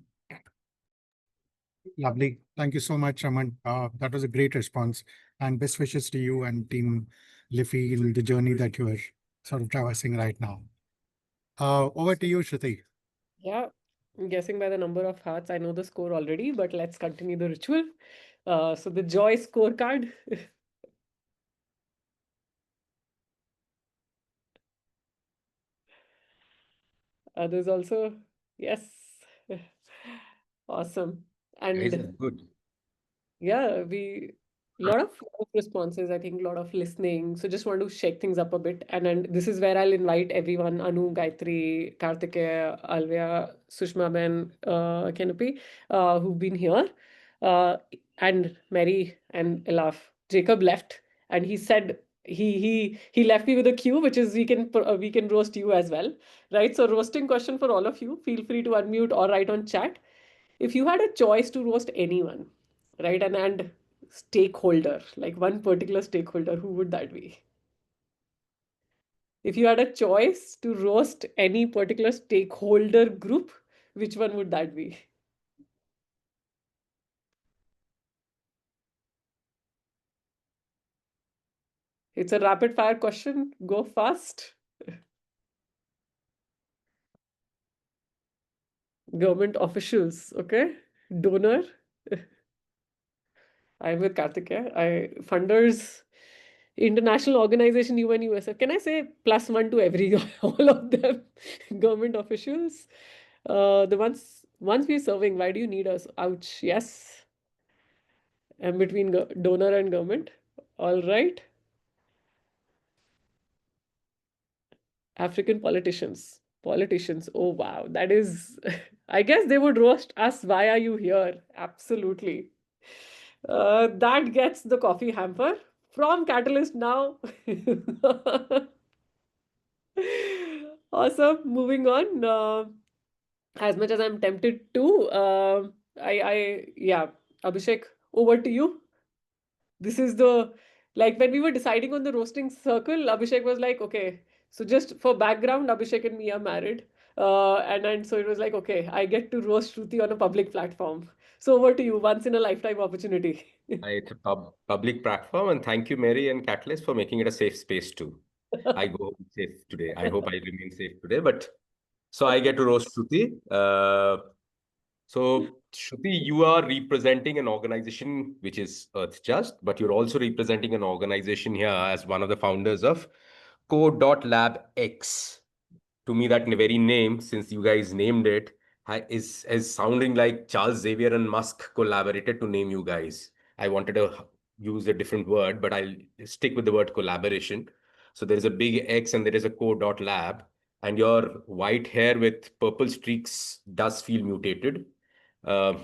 Lovely. Thank you so much, Raman. That was a great response. And best wishes to you and Team Liffey in the journey that you are sort of traversing right now. Over to you, Shruti. Yeah, I'm guessing by the number of hearts, I know the score already, but let's continue the ritual. So the joy scorecard. Others also, yes. Awesome. Guys are And good. yeah, lot of responses, I think, a lot of listening. So just want to shake things up a bit. And this is where I'll invite everyone, Anu, Gayatri, Kartikeya, Alvia, Sushma Ben, Canopy, who've been here. Uh, and Mary and Elaf, Jacob left, and he said he left me with a cue, which is we can roast you as well, right? So roasting question for all of you. Feel free to unmute or write on chat. If you had a choice to roast anyone, right, and stakeholder, like one particular stakeholder, who would that be? If you had a choice to roast any particular stakeholder group, which one would that be? It's a rapid fire question. Go fast. Government officials, okay? Donor. I'm with Karthikeya. Funders, international organization, UN, USF. Can I say +1 to every all of them? Government officials. The ones we're serving, why do you need us? Ouch. Yes. And between donor and government. All right. African politicians. Politicians. Oh wow. That is I guess they would roast us. Why are you here? Absolutely. That gets the coffee hamper from Catalyst now. Awesome. Moving on. As much as I'm tempted to, yeah, Abhishek, over to you. This is like when we were deciding on the roasting circle, Abhishek was like, okay, so just for background, Abhishek and me are married. And so it was like, okay, I get to roast Shruti on a public platform. So over to you, once in a lifetime opportunity. It's a public platform, and thank you, Mary and Catalyst, for making it a safe space too. I go home safe today. I hope I remain safe today. But so I get to roast Shruti. So Shruti, you are representing an organization which is Earth Just, but you're also representing an organization here as one of the founders of Co.Lab X. To me, that very name, since you guys named it, is sounding like Charles Xavier and Musk collaborated to name you guys. I wanted to use a different word, but I'll stick with the word collaboration. So there is a big X and there is a co.lab, and your white hair with purple streaks does feel mutated. Uh,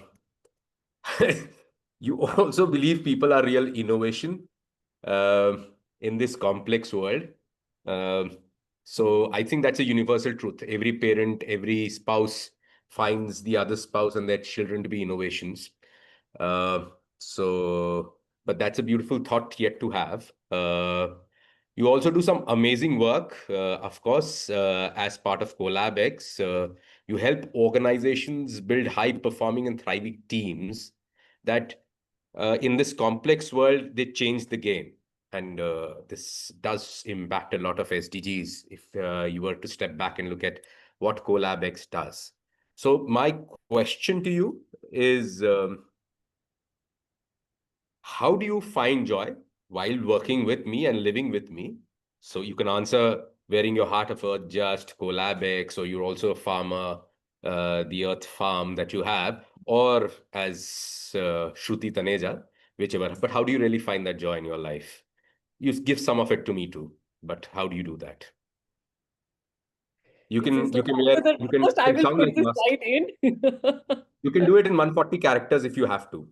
you also believe people are real innovation in this complex world. Um, so I think that's a universal truth. Every parent, every spouse finds the other spouse and their children to be innovations. Uh, but that's a beautiful thought yet to have. You also do some amazing work, of course, as part of CollabX. You help organizations build high-performing and thriving teams that in this complex world, they change the game. And this does impact a lot of SDGs if you were to step back and look at what CollabX does. So my question to you is, how do you find joy while working with me and living with me? So you can answer wearing your heart of earth just, CollabX, or you're also a farmer, the earth farm that you have, or as Shruti Taneja, whichever. But how do you really find that joy in your life? You give some of it to me too, but how do you do that? You This is can the you can wear that you can, first you I can will sound put like this Musk. slide in. You can do it in 140 characters if you have to.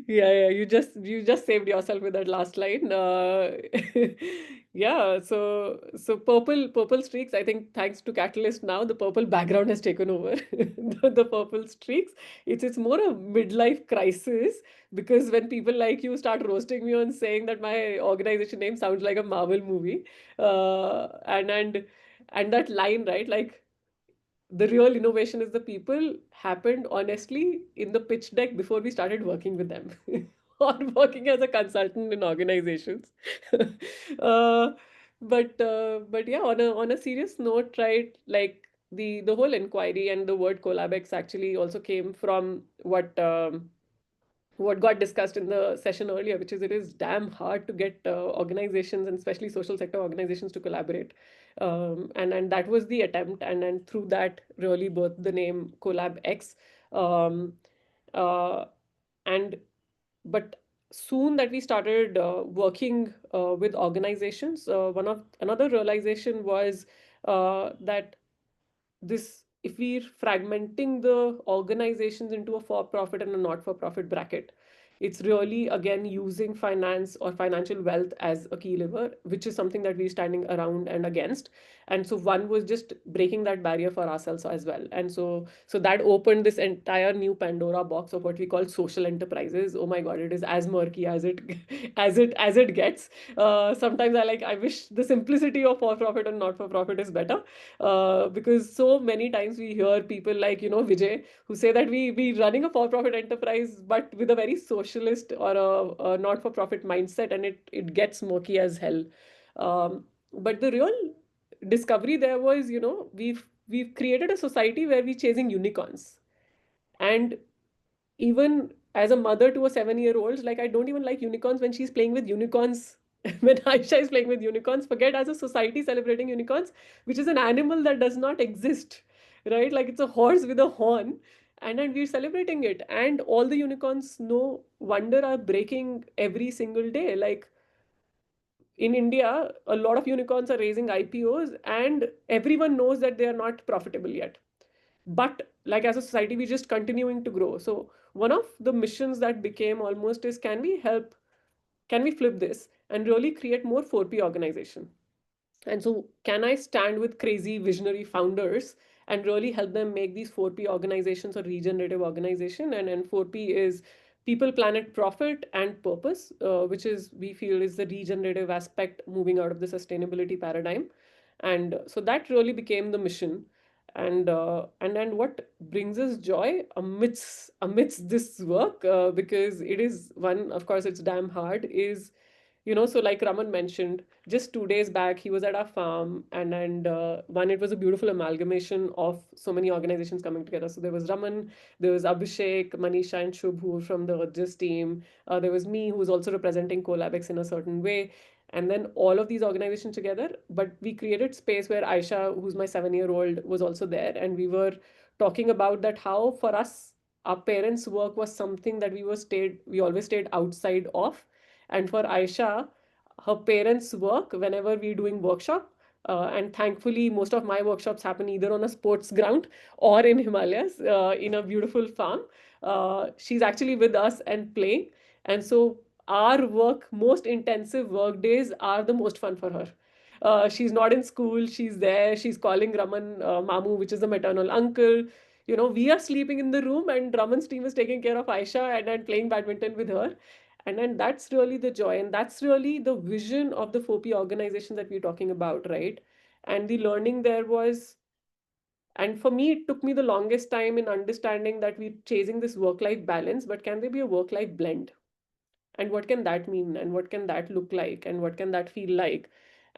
Yeah, you just saved yourself with that last line. Yeah, so purple streaks. I think thanks to Catalyst now, the purple background has taken over. The purple streaks. It's more a midlife crisis because when people like you start roasting me on saying that my organization name sounds like a Marvel movie, and that line, right, like the real innovation is the people happened honestly in the pitch deck before we started working with them or working as a consultant in organizations. uh, but yeah, on a serious note, right, like the whole inquiry and the word collabex actually also came from what got discussed in the session earlier, which is it is damn hard to get organizations and especially social sector organizations to collaborate. And that was the attempt, and through that really birthed the name Collab X. Um, uh, and but soon that we started working with organizations, one of another realization was that this if we're fragmenting the organizations into a for-profit and a not-for-profit bracket, it's really again using finance or financial wealth as a key lever, which is something that we're standing around and against. And so one was just breaking that barrier for ourselves as well. And so that opened this entire new Pandora box of what we call social enterprises. Oh my God, it is as murky as it as it gets. Sometimes I wish the simplicity of for-profit and not-for-profit is better, because so many times we hear people like, Vijay, who say that we running a for-profit enterprise, but with a very socialist or a not-for-profit mindset, and it gets murky as hell. But the real discovery there was, we've created a society where we're chasing unicorns. And even as a mother to a 7-year-old, like, I don't even like unicorns when she's playing with unicorns. When Aisha is playing with unicorns, forget as a society celebrating unicorns, which is an animal that does not exist, right? Like, it's a horse with a horn, and then we're celebrating it. And all the unicorns, no wonder, are breaking every single day. Like, in India, a lot of unicorns are raising IPOs, and everyone knows that they are not profitable yet. But like, as a society, we're just continuing to grow. So one of the missions that became almost is, can we flip this and really create more 4P organization? And so, can I stand with crazy visionary founders and really help them make these 4P organizations or regenerative organization? And 4P is people, planet, profit, and purpose, which is, we feel, is the regenerative aspect moving out of the sustainability paradigm. And so that really became the mission. And then what brings us joy amidst this work, because it is one, of course, it's damn hard, is, so like Raman mentioned, just 2 days back, he was at our farm, and it was a beautiful amalgamation of so many organizations coming together. So there was Raman, there was Abhishek, Manisha, and Shubh, who were from the Urges team. There was me, who was also representing Colabex in a certain way. And then all of these organizations together, but we created space where Aisha, who's my 7-year-old, was also there. And we were talking about that, how for us, our parents' work was something that we always stayed outside of. And for Aisha, her parents' work, whenever we're doing workshop, and thankfully, most of my workshops happen either on a sports ground or in Himalayas, in a beautiful farm. She's actually with us and playing. And so our most intensive work days are the most fun for her. She's not in school, she's there, she's calling Raman Mamu, which is the maternal uncle. We are sleeping in the room, and Raman's team is taking care of Aisha and playing badminton with her. And then that's really the joy, and that's really the vision of the 4P organization that we're talking about, right? And the learning there was, and for me, it took me the longest time in understanding that we're chasing this work-life balance, but can there be a work-life blend? And what can that mean, and what can that look like, and what can that feel like?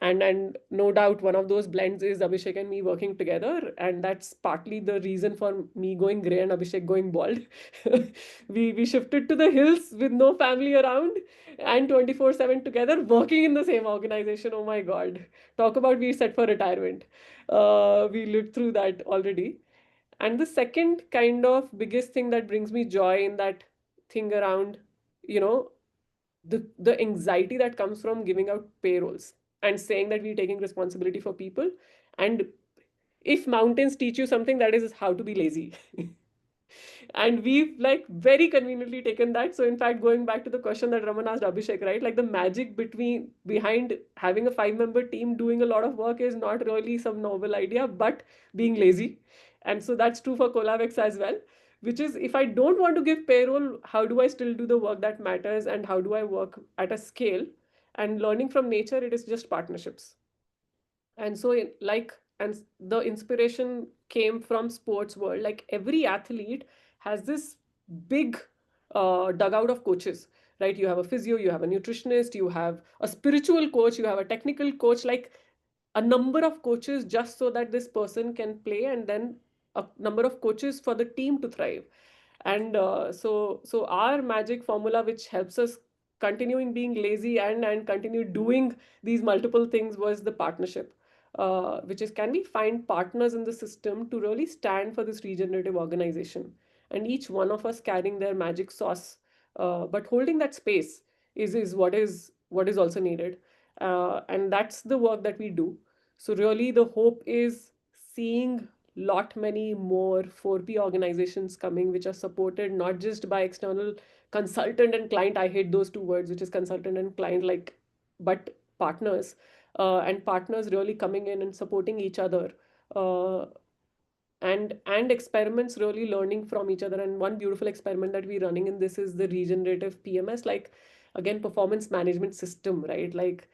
And no doubt one of those blends is Abhishek and me working together, and that's partly the reason for me going gray and Abhishek going bald. We shifted to the hills with no family around, and 24/7 together working in the same organization. Oh my God, talk about we set for retirement. We lived through that already. And the second kind of biggest thing that brings me joy in that thing around, you know the anxiety that comes from giving out payrolls and saying that we're taking responsibility for people. And if mountains teach you something, that is how to be lazy. And we've like very conveniently taken that. So in fact, going back to the question that Raman asked Abhishek, right? Like, the magic behind having a 5-member team doing a lot of work is not really some novel idea, but being lazy. And so that's true for Colavex as well, which is, if I don't want to give payroll, how do I still do the work that matters, and how do I work at a scale? And learning from nature, it is just partnerships. And so and the inspiration came from sports world. Like, every athlete has this big dugout of coaches, right? You have a physio, you have a nutritionist, you have a spiritual coach, you have a technical coach, like a number of coaches just so that this person can play, and then a number of coaches for the team to thrive. And so our magic formula, which helps us continuing being lazy and continue doing these multiple things, was the partnership, which is, can we find partners in the system to really stand for this regenerative organization, and each one of us carrying their magic sauce, but holding that space is what is also needed. And that's the work that we do. So really, the hope is seeing many more 4P organizations coming, which are supported not just by external consultant and client. I hate those two words, which is consultant and client, like, but partners, and partners really coming in and supporting each other. Uh, and experiments really learning from each other. And one beautiful experiment that we're running in this is the regenerative PMS, like, again, performance management system, right? Like,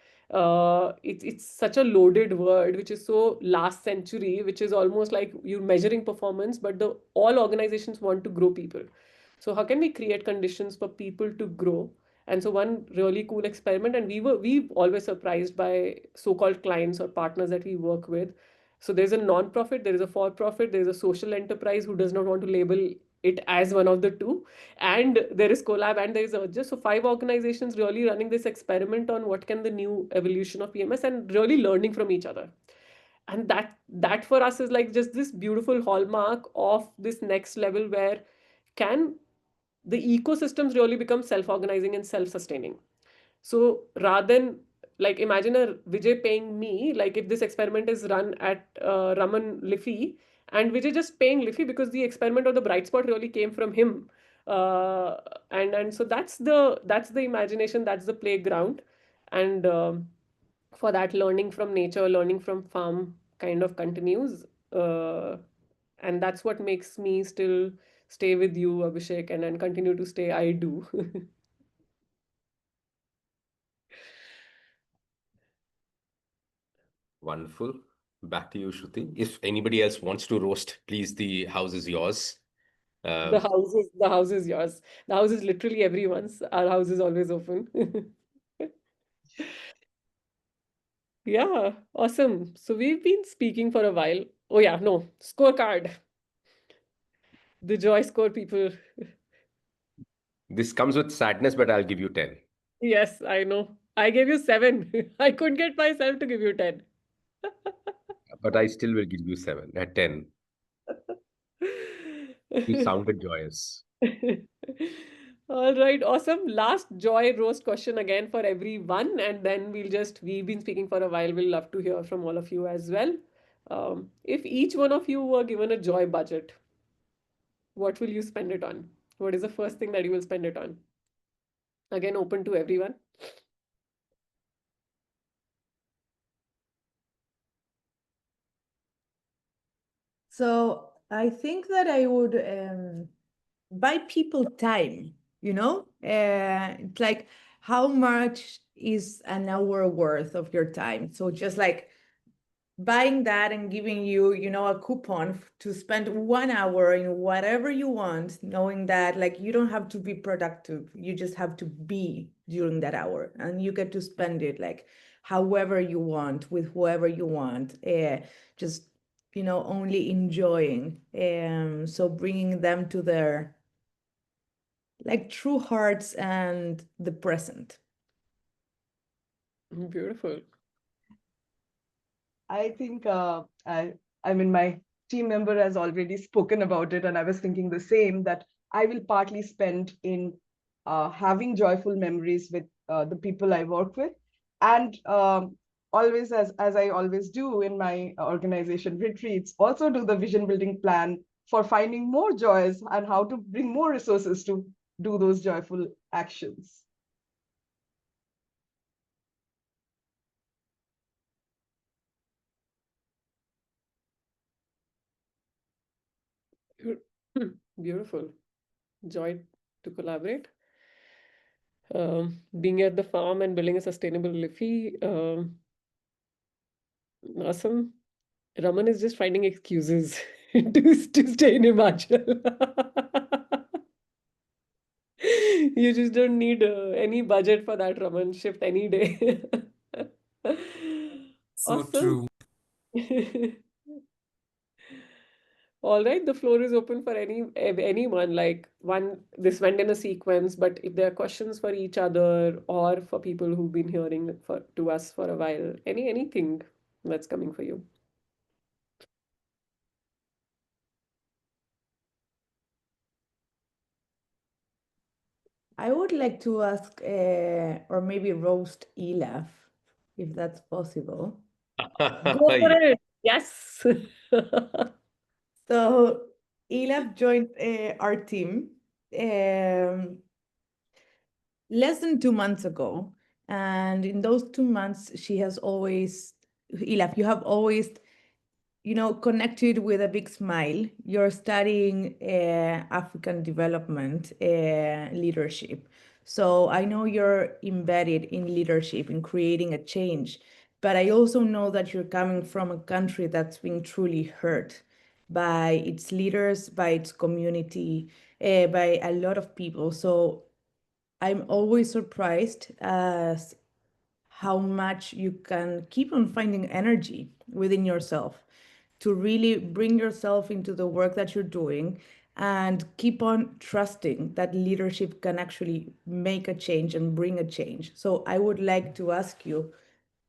it's such a loaded word, which is so last century, which is almost like you're measuring performance, but the all organizations want to grow people. So how can we create conditions for people to grow? And so one really cool experiment, and we've always surprised by so-called clients or partners that we work with. So there's a non-profit, there is a for-profit, there is a social enterprise who does not want to label it as one of the two, and there is collab, and there is urges. So 5 organizations really running this experiment on what can the new evolution of PMS, and really learning from each other. And that for us is like just this beautiful hallmark of this next level, where can the ecosystems really become self-organizing and self-sustaining. So rather than, like, imagine a Vijay paying me, like if this experiment is run at Raman Liffey, and Vijay just paying Liffey because the experiment or the bright spot really came from him. Uh, and so that's the imagination, that's the playground. And for that, learning from nature, learning from farm kind of continues. Uh, and that's what makes me still stay with you, Abhishek, and continue to stay. I do. Wonderful. Back to you, Shruti. If anybody else wants to roast, please, the house is yours. The house is yours. The house is literally everyone's. Our house is always open. Yeah, awesome. So we've been speaking for a while. Oh yeah, no, scorecard. The joy score, people. This comes with sadness, but I'll give you 10. Yes, I know. I gave you 7. I couldn't get myself to give you 10. But I still will give you 7 at 10. You sounded joyous. All right, awesome. Last joy roast question again for everyone, and then we've been speaking for a while. We'll love to hear from all of you as well. If each one of you were given a joy budget, what will you spend it on? What is the first thing that you will spend it on? Again, open to everyone. So I think that I would buy people time, It's like, how much is an hour worth of your time? So just like buying that and giving you, a coupon to spend 1 hour in whatever you want, knowing that like you don't have to be productive, you just have to be during that hour, and you get to spend it like however you want with whoever you want, just only enjoying. So bringing them to their like true hearts and the present. Beautiful. I think I mean, my team member has already spoken about it, and I was thinking the same, that I will partly spend in having joyful memories with the people I work with, and always, as I always do in my organization retreats, also do the vision building plan for finding more joys and how to bring more resources to do those joyful actions. Beautiful. Joy to collaborate. Being at the farm and building a sustainable Liffey. Awesome. Raman is just finding excuses to stay in Himachal. You just don't need any budget for that, Raman. Shift any day. So Awesome. true. All right, the floor is open for anyone. Like, this went in a sequence, but if there are questions for each other or for people who've been hearing to us for a while, anything that's coming for you. I would like to ask, or maybe roast Elaf, if that's possible. Go for it. Yes. So Elaf joined our team less than 2 months ago. And in those 2 months, she has always, Elaf, you have always, connected with a big smile. You're studying African development leadership. So I know you're embedded in leadership, in creating a change. But I also know that you're coming from a country that's been truly hurt by its leaders, by its community, by a lot of people. So I'm always surprised as how much you can keep on finding energy within yourself to really bring yourself into the work that you're doing and keep on trusting that leadership can actually make a change and bring a change. So I would like to ask you,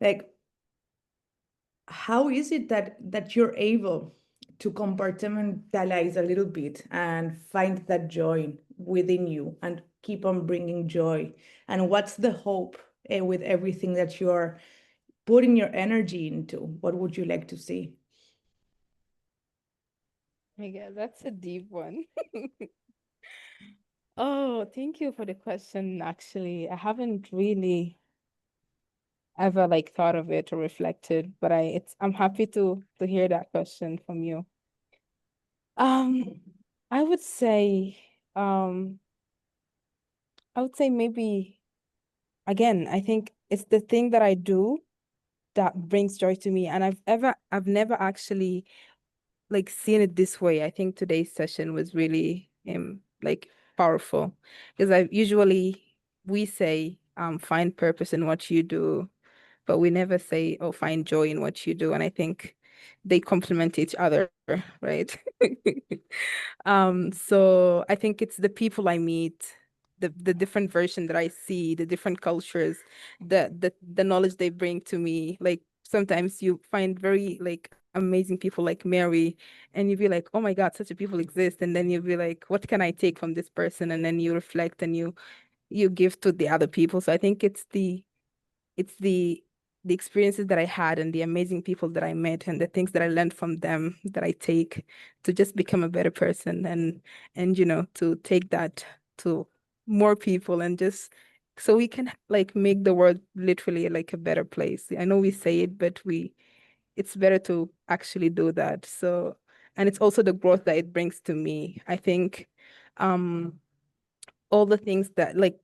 like, how is it that you're able to compartmentalize a little bit and find that joy within you and keep on bringing joy? And what's the hope with everything that you're putting your energy into? What would you like to see? Yeah, that's a deep one. Oh, thank you for the question. Actually, I haven't really ever like thought of it or reflected, but I'm happy to hear that question from you. I would say um maybe again, I think it's the thing that I do that brings joy to me, and I've never actually like seen it this way. I think today's session was really like powerful, because we say find purpose in what you do, but we never say, oh, find joy in what you do. And I think they complement each other, right? So I think it's the people I meet, the different version that I see, the different cultures, the knowledge they bring to me. Like sometimes you find very like amazing people like Mary, and you'll be like, oh my God, such a people exist. And then you'll be like, what can I take from this person? And then you reflect and you give to the other people. So I think it's the experiences that I had and the amazing people that I met and the things that I learned from them that I take to just become a better person, and to take that to more people, and just so we can like make the world literally like a better place. I know we say it, but it's better to actually do that. So, and it's also the growth that it brings to me. I think all the things that like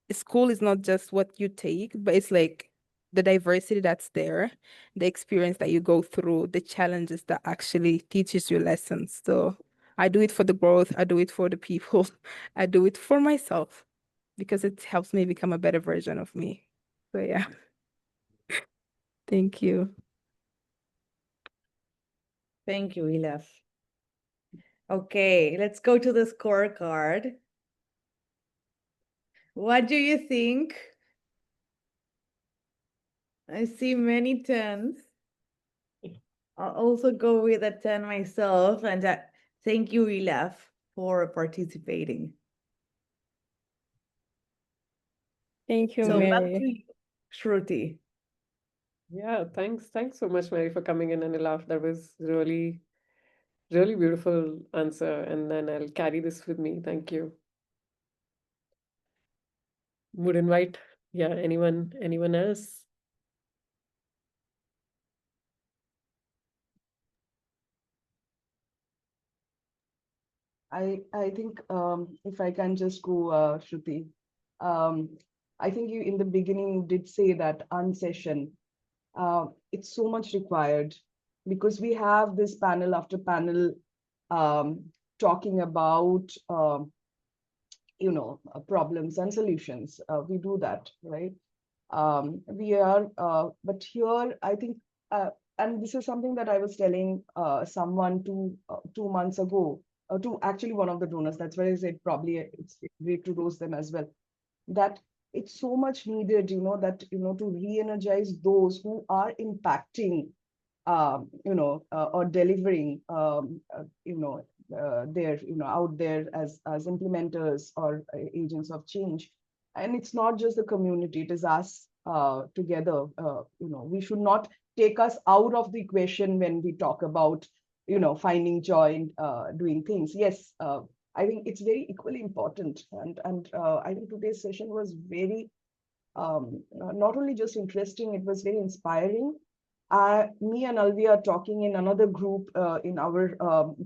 school is not just what you take, but it's like the diversity that's there, the experience that you go through, the challenges that actually teaches you lessons. So I do it for the growth, I do it for the people, I do it for myself because it helps me become a better version of me. So yeah. Thank you. Thank you, Elaf. Okay, let's go to the scorecard. What do you think? I see many 10s. I'll also go with a 10 myself, and thank you, Elaf, for participating. Thank you, So back Mary. to you, Shruti. Yeah, thanks so much, Mary, for coming in and laugh. That was really, really beautiful answer. And then I'll carry this with me. Thank you. Would invite, yeah, anyone else? I think if I can just go, Shruti, I think you in the beginning you did say that unsession. It's so much required because we have this panel after panel talking about problems and solutions. We do that, right? But here I think, and this is something that I was telling someone 2 months ago, to actually one of the donors. That's why I said probably it's great to roast them as well. That it's so much needed, to re-energize those who are impacting, or delivering, they're out there as implementers or agents of change. And it's not just the community; it is us together. We should not take us out of the equation when we talk about finding joy in doing things. Yes, I think it's very equally important. And I think today's session was very, not only just interesting, it was very inspiring. Me and Alvi are talking in another group in our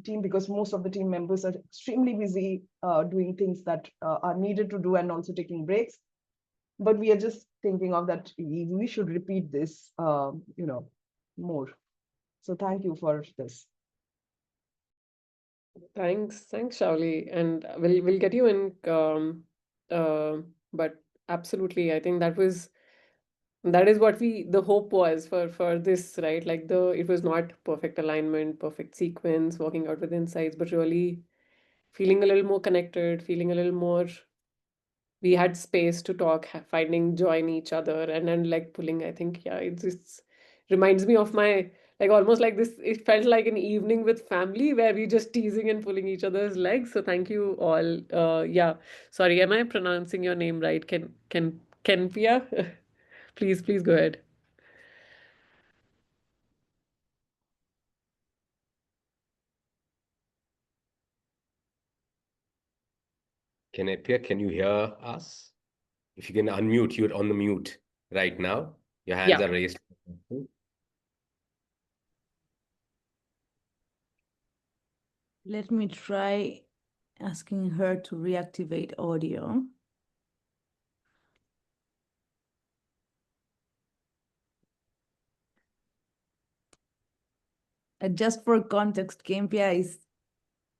team, because most of the team members are extremely busy doing things that are needed to do and also taking breaks. But we are just thinking of that we should repeat this, more. So thank you for this. Thanks, Shauli, and we'll get you in. But absolutely, I think that is what the hope was for this, right? Like it was not perfect alignment, perfect sequence, working out with insights, but really feeling a little more connected, feeling a little more. We had space to talk, finding joy in each other, and then like pulling. I think it just reminds me of my, like, almost like this. It felt like an evening with family where we just teasing and pulling each other's legs. So thank you all. Yeah, sorry, am I pronouncing your name right? Kenpia? Please go ahead. Can you hear us? If you can unmute, you're on the mute right now. Your hands Yeah. are raised. Let me try asking her to reactivate audio. Just for context, Kempia is,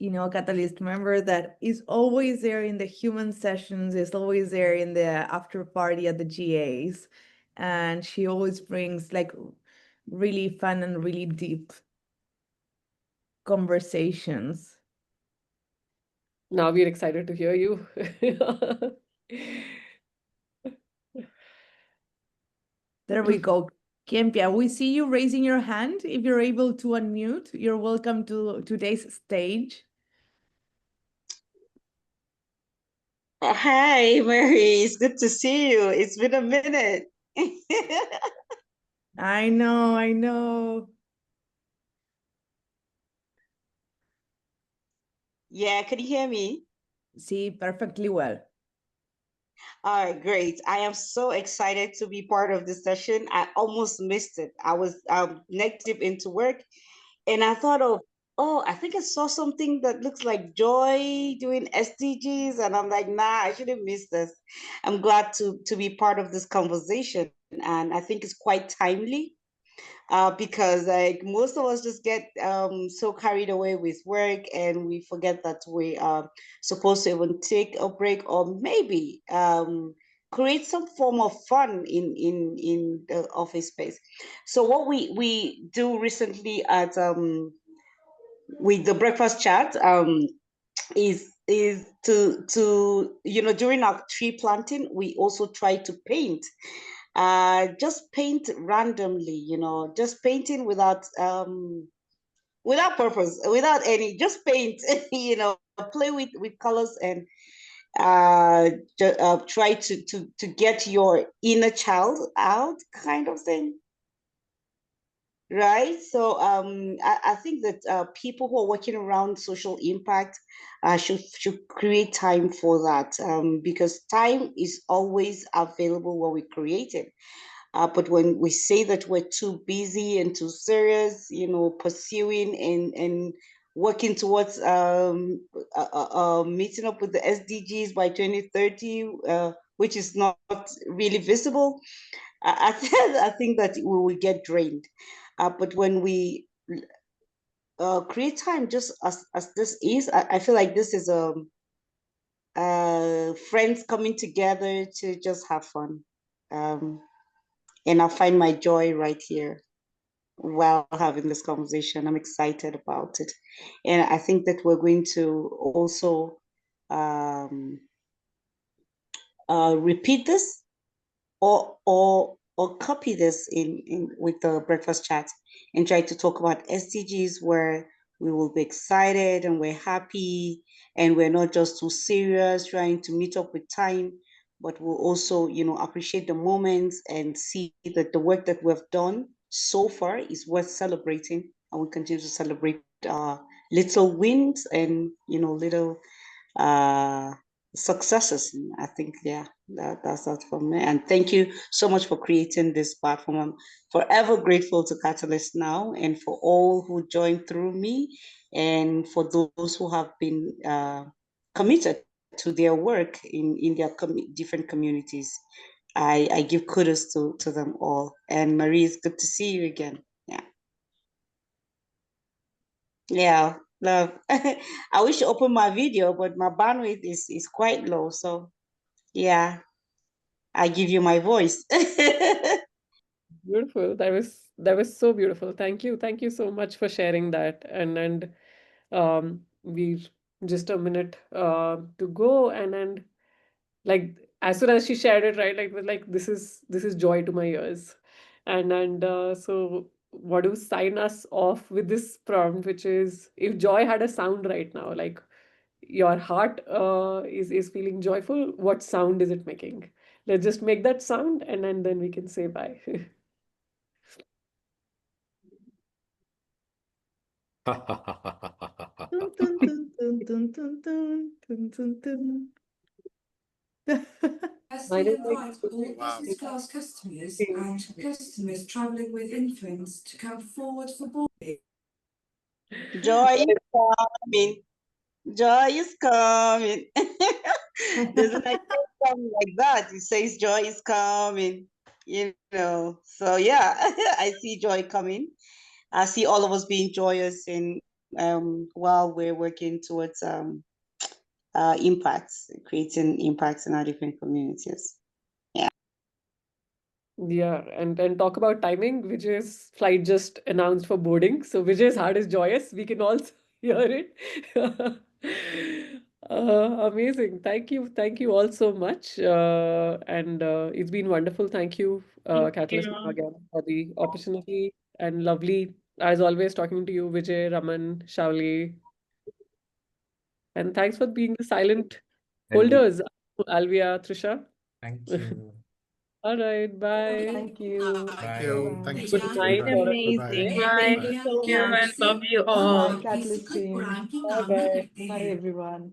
a Catalyst member that is always there in the human sessions, is always there in the after party at the GAs. And she always brings like really fun and really deep conversations. Now we're excited to hear you. There we go. Kempia, we see you raising your hand. If you're able to unmute, you're welcome to today's stage. Hi, Mary. It's good to see you. It's been a minute. I know. Yeah, can you hear me? See, perfectly well. All right, great. I am so excited to be part of this session. I almost missed it. I was neck deep into work, and I thought of, oh, I think I saw something that looks like Joy doing SDGs, and I'm like, nah, I shouldn't miss this. I'm glad to be part of this conversation, and I think it's quite timely. Because like most of us just get so carried away with work, and we forget that we are supposed to even take a break, or maybe create some form of fun in the office space. So what we do recently at with the breakfast chat is to during our tree planting, we also try to paint, just paint randomly, just painting without purpose, without any, just paint, play with colors, and try to get your inner child out, kind of thing. Right. So I think that people who are working around social impact should create time for that, because time is always available when we create it. But when we say that we're too busy and too serious, pursuing and working towards meeting up with the SDGs by 2030, which is not really visible, I think that we will get drained. But when we create time, just as this is, I feel like this is friends coming together to just have fun. And I find my joy right here while having this conversation. I'm excited about it. And I think that we're going to also repeat this or copy this in with the breakfast chat, and try to talk about SDGs where we will be excited and we're happy, and we're not just too serious trying to meet up with time, but we'll also appreciate the moments and see that the work that we've done so far is worth celebrating, and we continue to celebrate little wins and little successes. And I think that's that for me. And thank you so much for creating this platform. I'm forever grateful to Catalyst Now and for all who joined through me and for those who have been committed to their work in their different communities. I give kudos to them all. And Marie, it's good to see you again. Yeah, love. I wish to open my video, but my bandwidth is quite low. So yeah, I give you my voice. Beautiful. That was so beautiful. Thank you so much for sharing that. And we've just a minute to go, and like as soon as she shared it, right, like it was like this is joy to my ears. And so what do sign us off with this prompt, which is, if joy had a sound right now, like your heart is feeling joyful, what sound is it making? Let's just make that sound, and then we can say bye. Dun, dun, dun, dun, dun, dun, dun, dun, dun, dun. As Mine we is like invite all business class customers and customers traveling with infants to come forward for boarding. Joy is coming. Joy is coming. There's an idea something like that. It says joy is coming. So yeah, I see joy coming. I see all of us being joyous and while we're working towards impacts, creating impacts in our different communities. Yeah, and talk about timing. Vijay's flight just announced for boarding. So Vijay's heart is joyous. We can also hear it. Amazing. Thank you all so much. And it's been wonderful. Thank you, Catalyst again, for the opportunity, and lovely, as always, talking to you, Vijay, Raman, Shauli. And thanks for being the silent And holders, Alvia, Trisha. Thank you. All right, bye. Thank you. Thank Bye. you. Thank you so Good much, night everyone. or a good Bye-bye. day. Amazing. Thank you so much. Love you Bye, Catalyst team. Bye bye. Bye, everyone.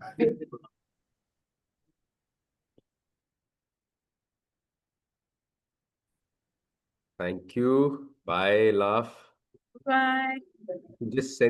thank you. Bye, love. Bye. Just send